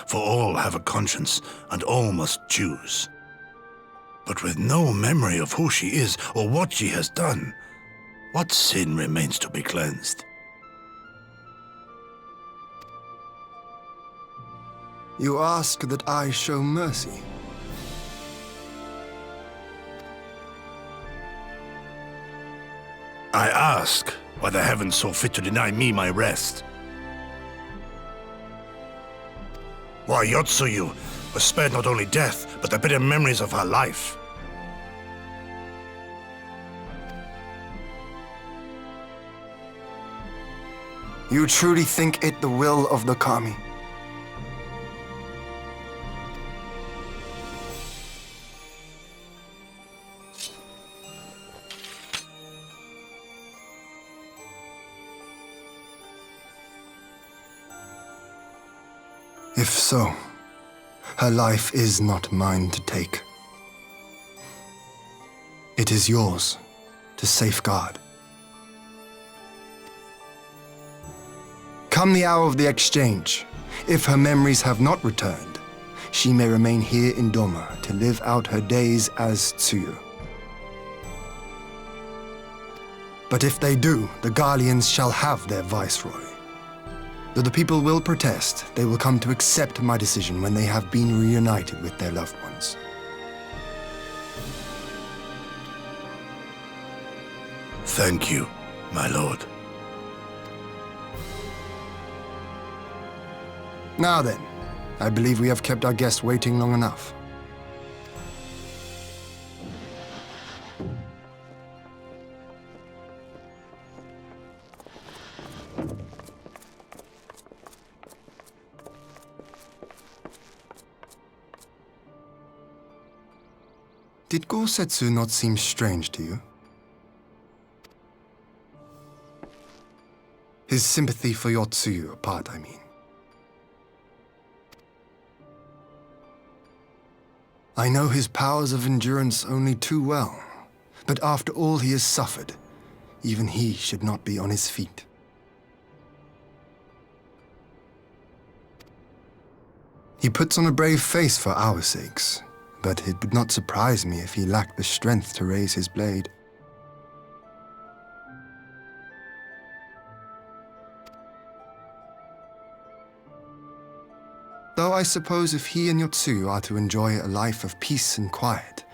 For all have a conscience, and all must choose. But with no memory of who she is, or what she has done, what sin remains to be cleansed? You ask that I show mercy. I ask why the heavens saw fit to deny me my rest. Why Yotsuyu was spared not only death, but the bitter memories of her life. You truly think it the will of the Kami? If so, her life is not mine to take. It is yours to safeguard. Come the hour of the exchange, if her memories have not returned, she may remain here in Doma to live out her days as Tsuyu. But if they do, the Guardians shall have their viceroy. Though the people will protest, they will come to accept my decision when they have been reunited with their loved ones. Thank you, my lord. Now then, I believe we have kept our guest waiting long enough. Did Gosetsu not seem strange to you? His sympathy for Yotsuyu apart, I mean. I know his powers of endurance only too well, but after all he has suffered, even he should not be on his feet. He puts on a brave face for our sakes, but it would not surprise me if he lacked the strength to raise his blade. Though I suppose if he and Yotsuyu are to enjoy a life of peace and quiet,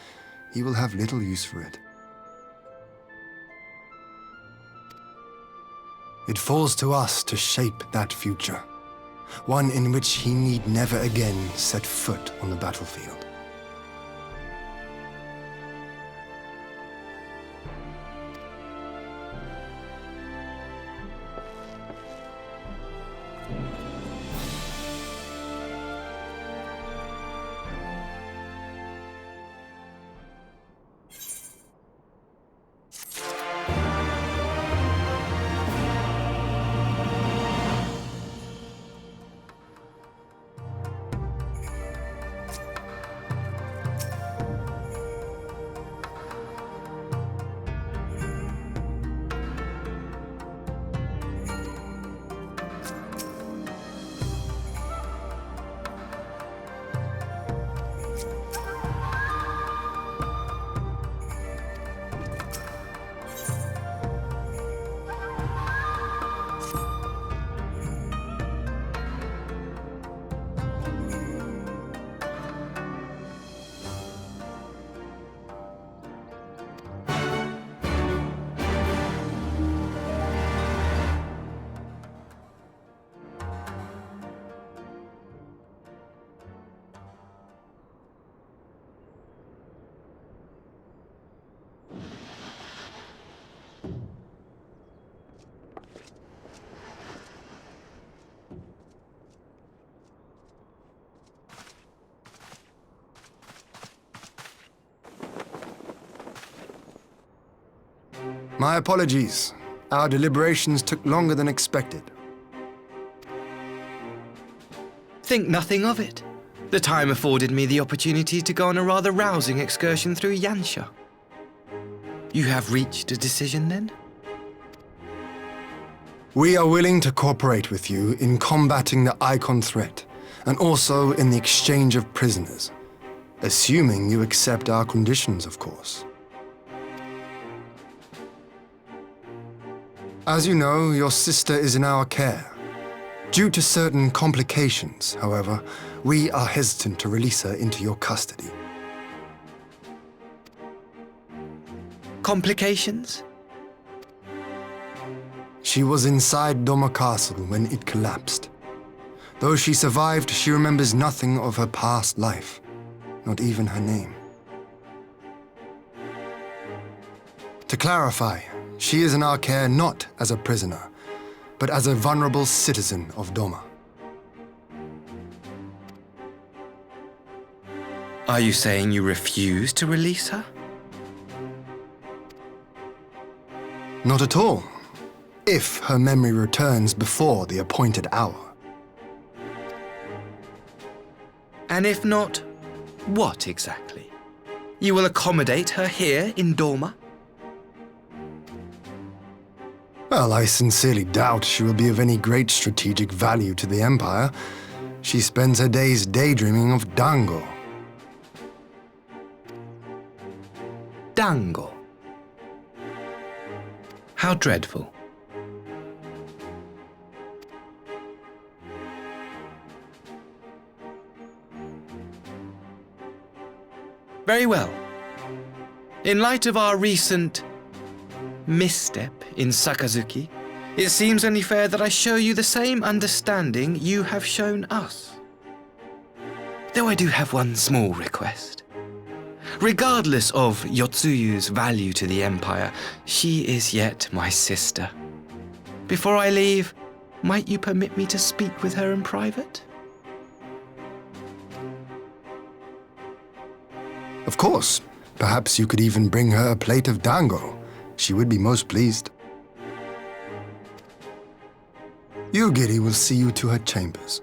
he will have little use for it. It falls to us to shape that future, one in which he need never again set foot on the battlefield. My apologies. Our deliberations took longer than expected. Think nothing of it. The time afforded me the opportunity to go on a rather rousing excursion through Yansha. You have reached a decision, then? We are willing to cooperate with you in combating the Icon threat, and also in the exchange of prisoners. Assuming you accept our conditions, of course. As you know, your sister is in our care. Due to certain complications, however, we are hesitant to release her into your custody. Complications? She was inside Doma Castle when it collapsed. Though she survived, she remembers nothing of her past life, not even her name. To clarify, she is in our care not as a prisoner, but as a vulnerable citizen of Doma. Are you saying you refuse to release her? Not at all, if her memory returns before the appointed hour. And if not, what exactly? You will accommodate her here in Doma? Well, I sincerely doubt she will be of any great strategic value to the Empire. She spends her days daydreaming of Dango. Dango? How dreadful. Very well. In light of our recent misstep in Sakazuki, it seems only fair that I show you the same understanding you have shown us. Though I do have one small request. Regardless of Yotsuyu's value to the Empire, she is yet my sister. Before I leave, might you permit me to speak with her in private? Of course. Perhaps you could even bring her a plate of dango. She would be most pleased. Yugiri will see you to her chambers.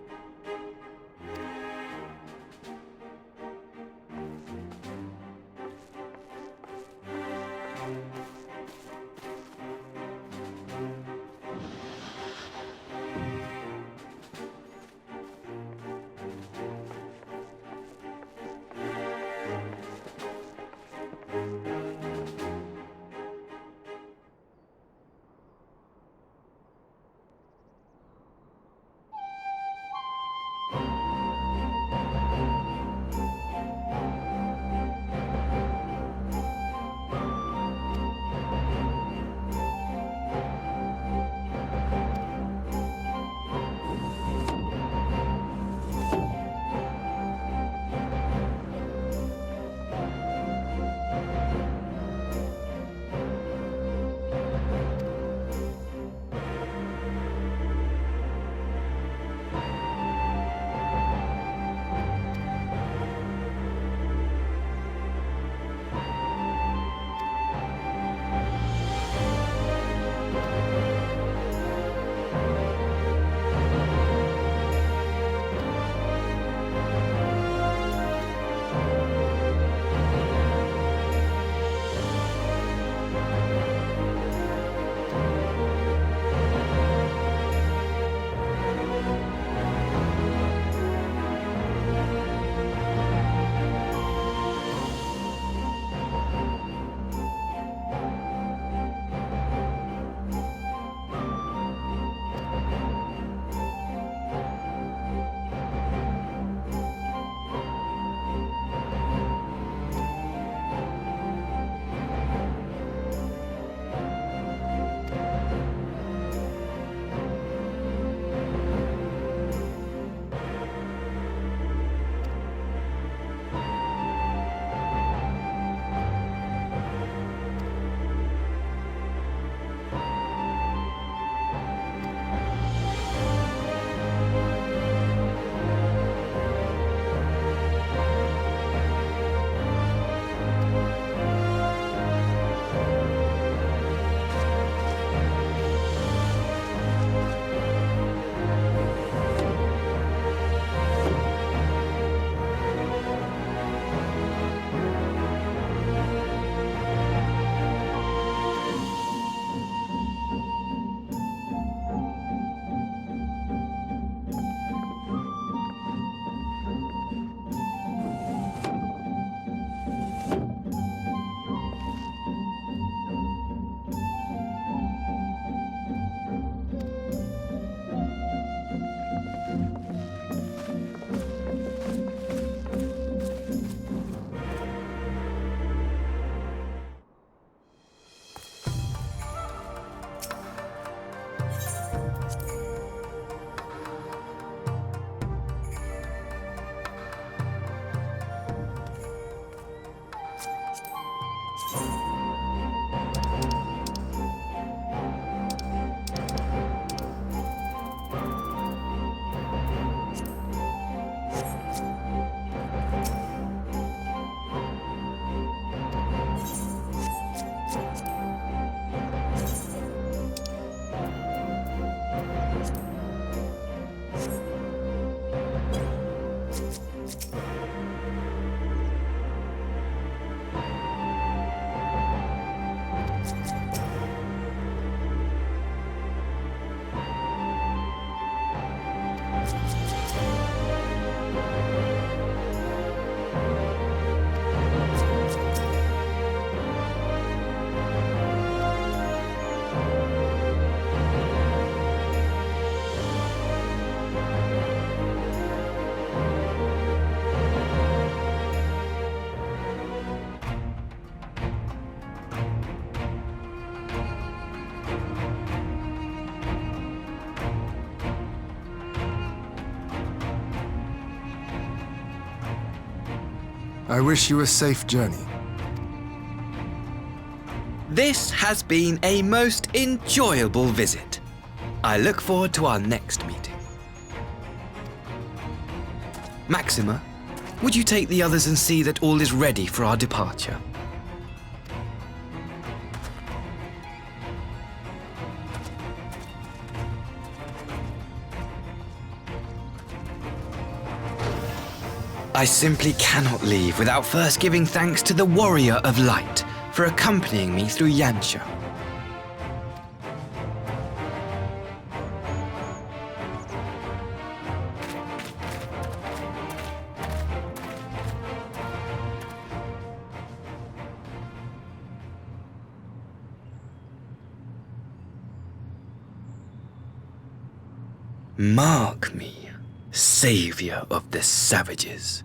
I wish you a safe journey. This has been a most enjoyable visit. I look forward to our next meeting. Maxima, would you take the others and see that all is ready for our departure? I simply cannot leave without first giving thanks to the Warrior of Light for accompanying me through Yansha. Mark me, savior of the savages.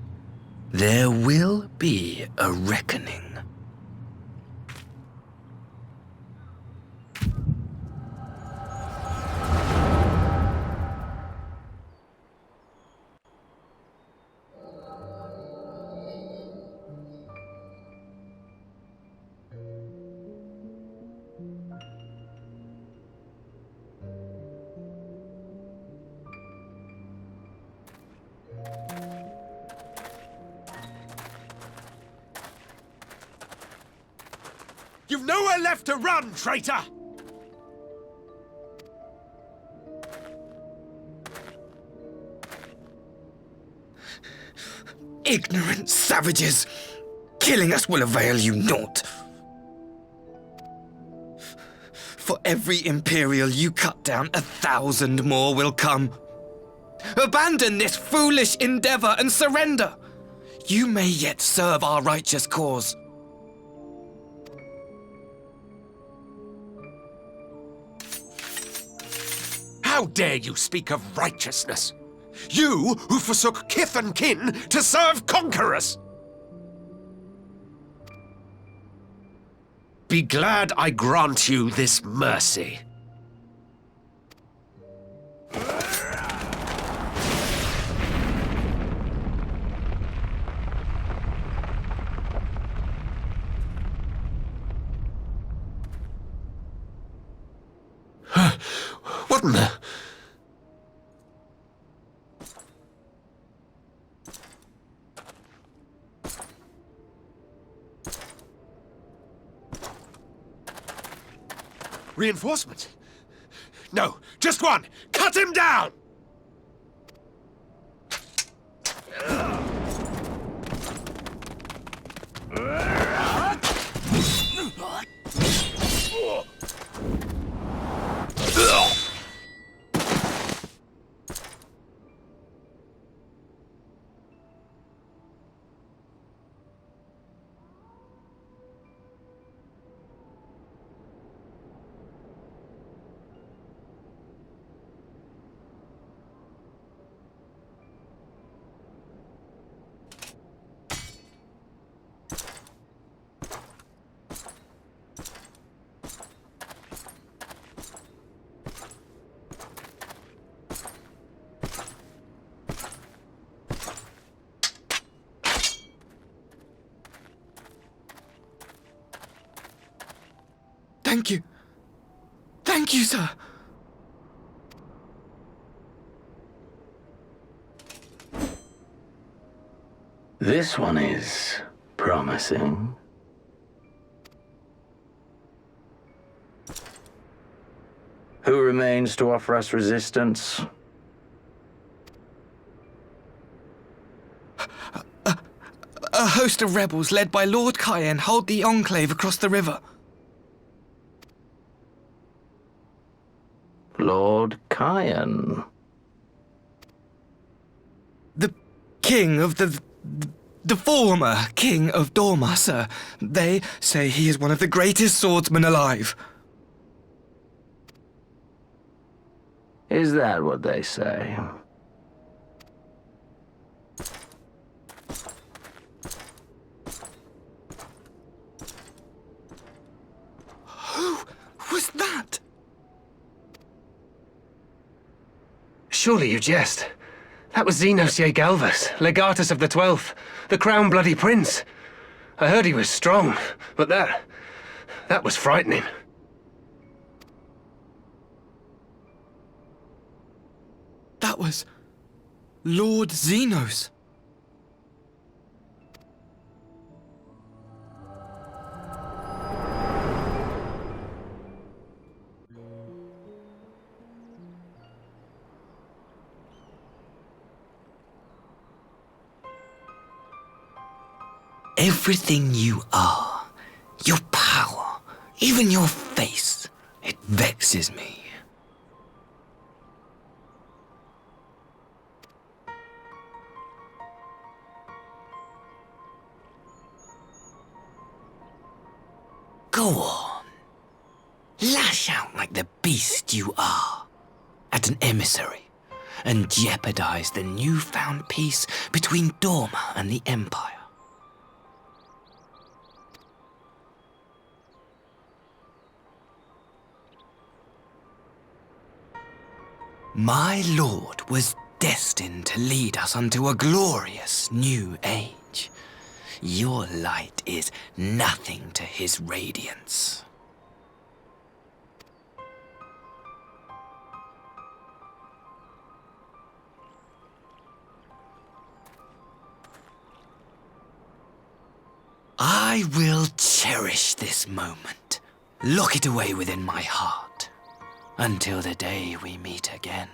There will be a reckoning. You've nowhere left to run, traitor! Ignorant savages! Killing us will avail you naught. For every Imperial you cut down, 1,000 more will come. Abandon this foolish endeavor and surrender. You may yet serve our righteous cause. How dare you speak of righteousness? You who forsook kith and kin to serve conquerors! Be glad I grant you this mercy. What in the... Reinforcement? No, just one! Cut him down! Thank you. Thank you, sir. This one is promising. Who remains to offer us resistance? A host of rebels led by Lord Cayenne hold the Enclave across the river. Lord Cayenne? The king of the former king of Dorma, sir. They say he is one of the greatest swordsmen alive. Is that what they say? Who was that? Surely you jest. That was Xenosier Galvus, legatus of the 12th, the crown bloody prince. I heard he was strong, but that was frightening. That was Lord Xenos. Everything you are, your power, even your face, it vexes me. Go on. Lash out like the beast you are at an emissary and jeopardize the newfound peace between Dorma and the Empire. My lord was destined to lead us unto a glorious new age. Your light is nothing to his radiance. I will cherish this moment, lock it away within my heart, until the day we meet again.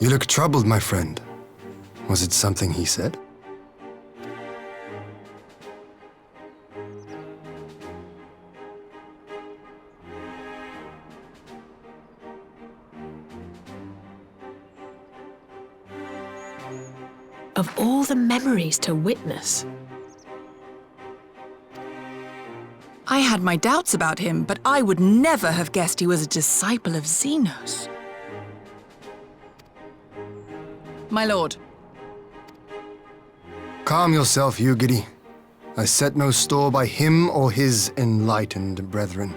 You look troubled, my friend. Was it something he said? Of all the memories to witness. I had my doubts about him, but I would never have guessed he was a disciple of Xenos. My lord. Calm yourself, Eugidi. I set no store by him or his enlightened brethren.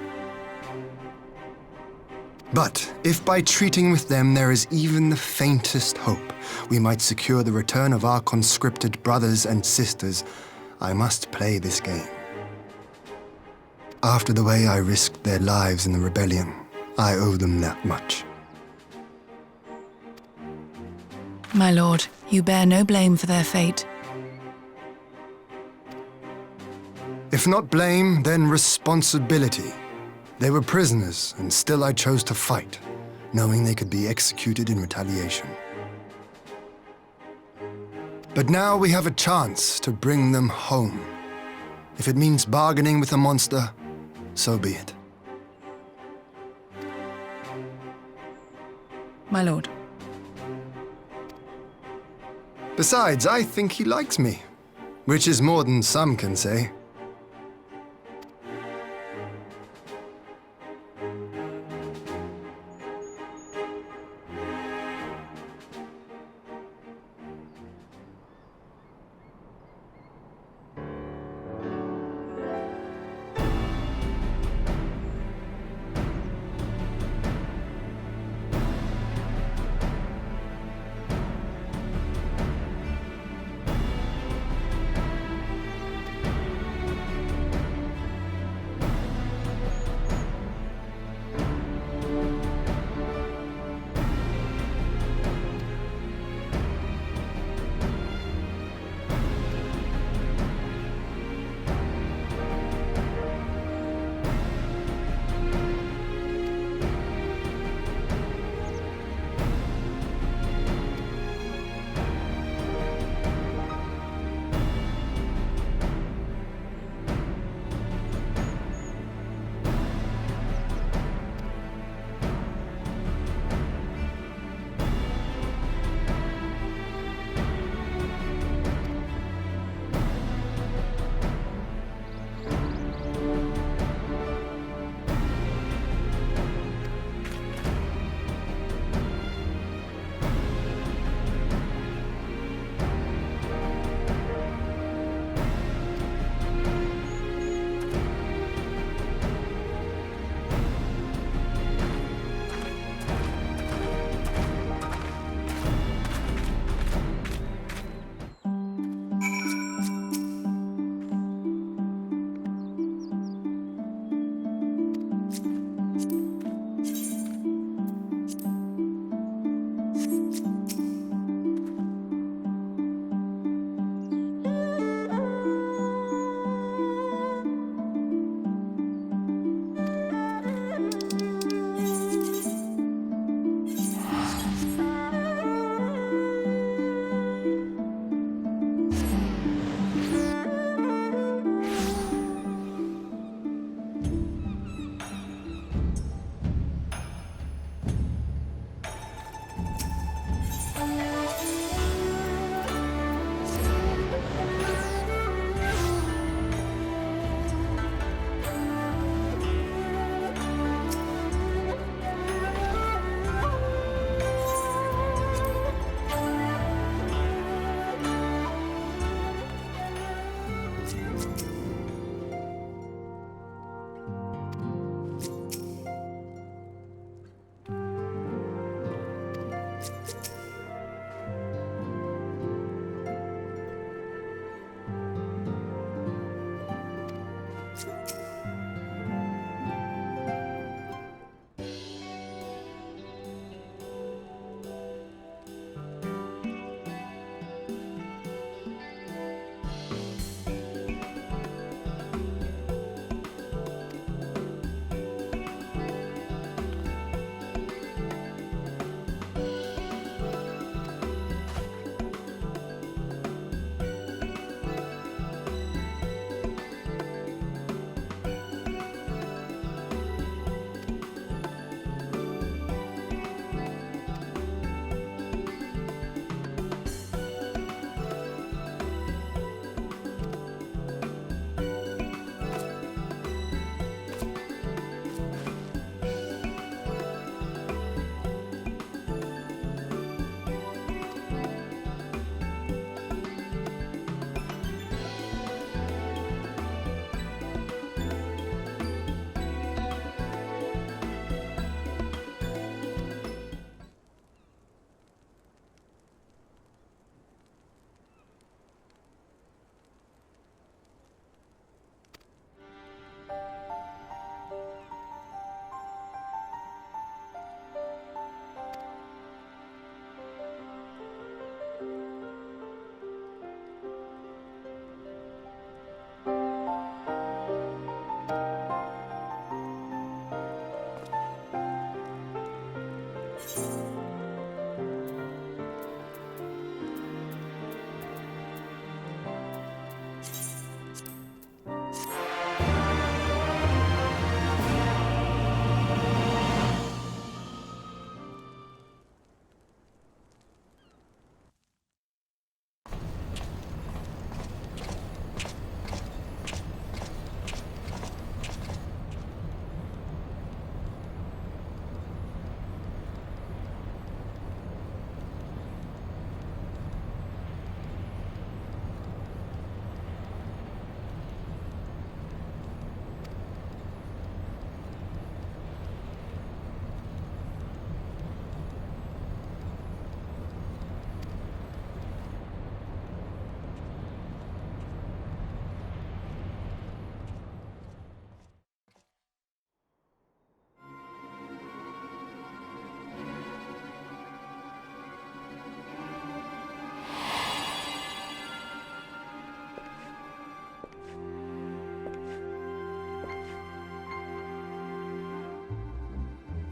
But if by treating with them there is even the faintest hope, we might secure the return of our conscripted brothers and sisters, I must play this game. After the way I risked their lives in the rebellion, I owe them that much. My lord, you bear no blame for their fate. If not blame, then responsibility. They were prisoners, and still I chose to fight, knowing they could be executed in retaliation. But now we have a chance to bring them home. If it means bargaining with the monster, so be it. My lord. Besides, I think he likes me, which is more than some can say.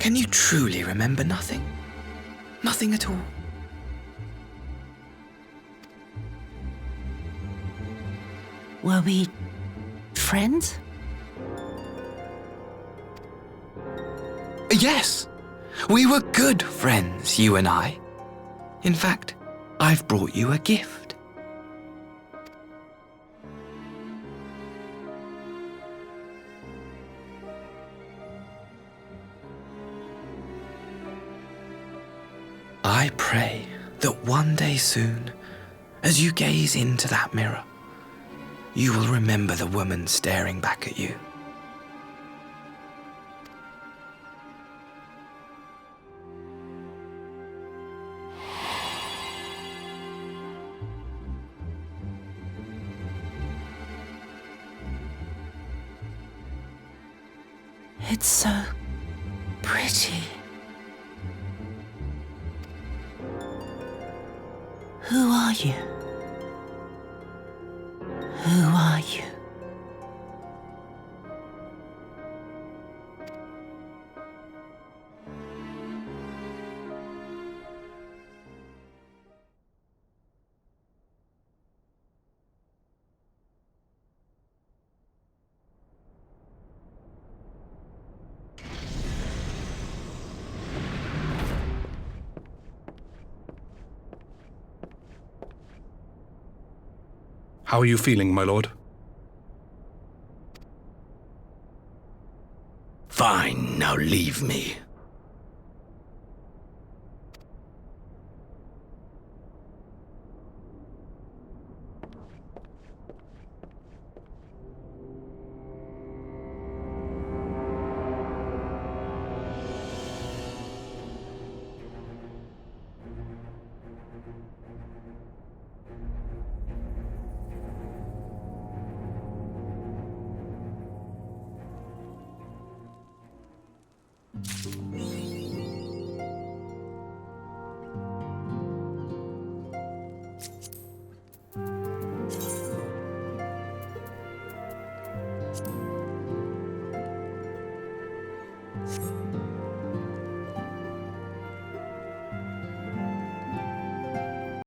Can you truly remember nothing? Nothing at all? Were we friends? Yes, we were good friends, you and I. In fact, I've brought you a gift. I pray that one day soon, as you gaze into that mirror, you will remember the woman staring back at you. It's so pretty. Who are you? Who are you? How are you feeling, my lord? Fine, now leave me.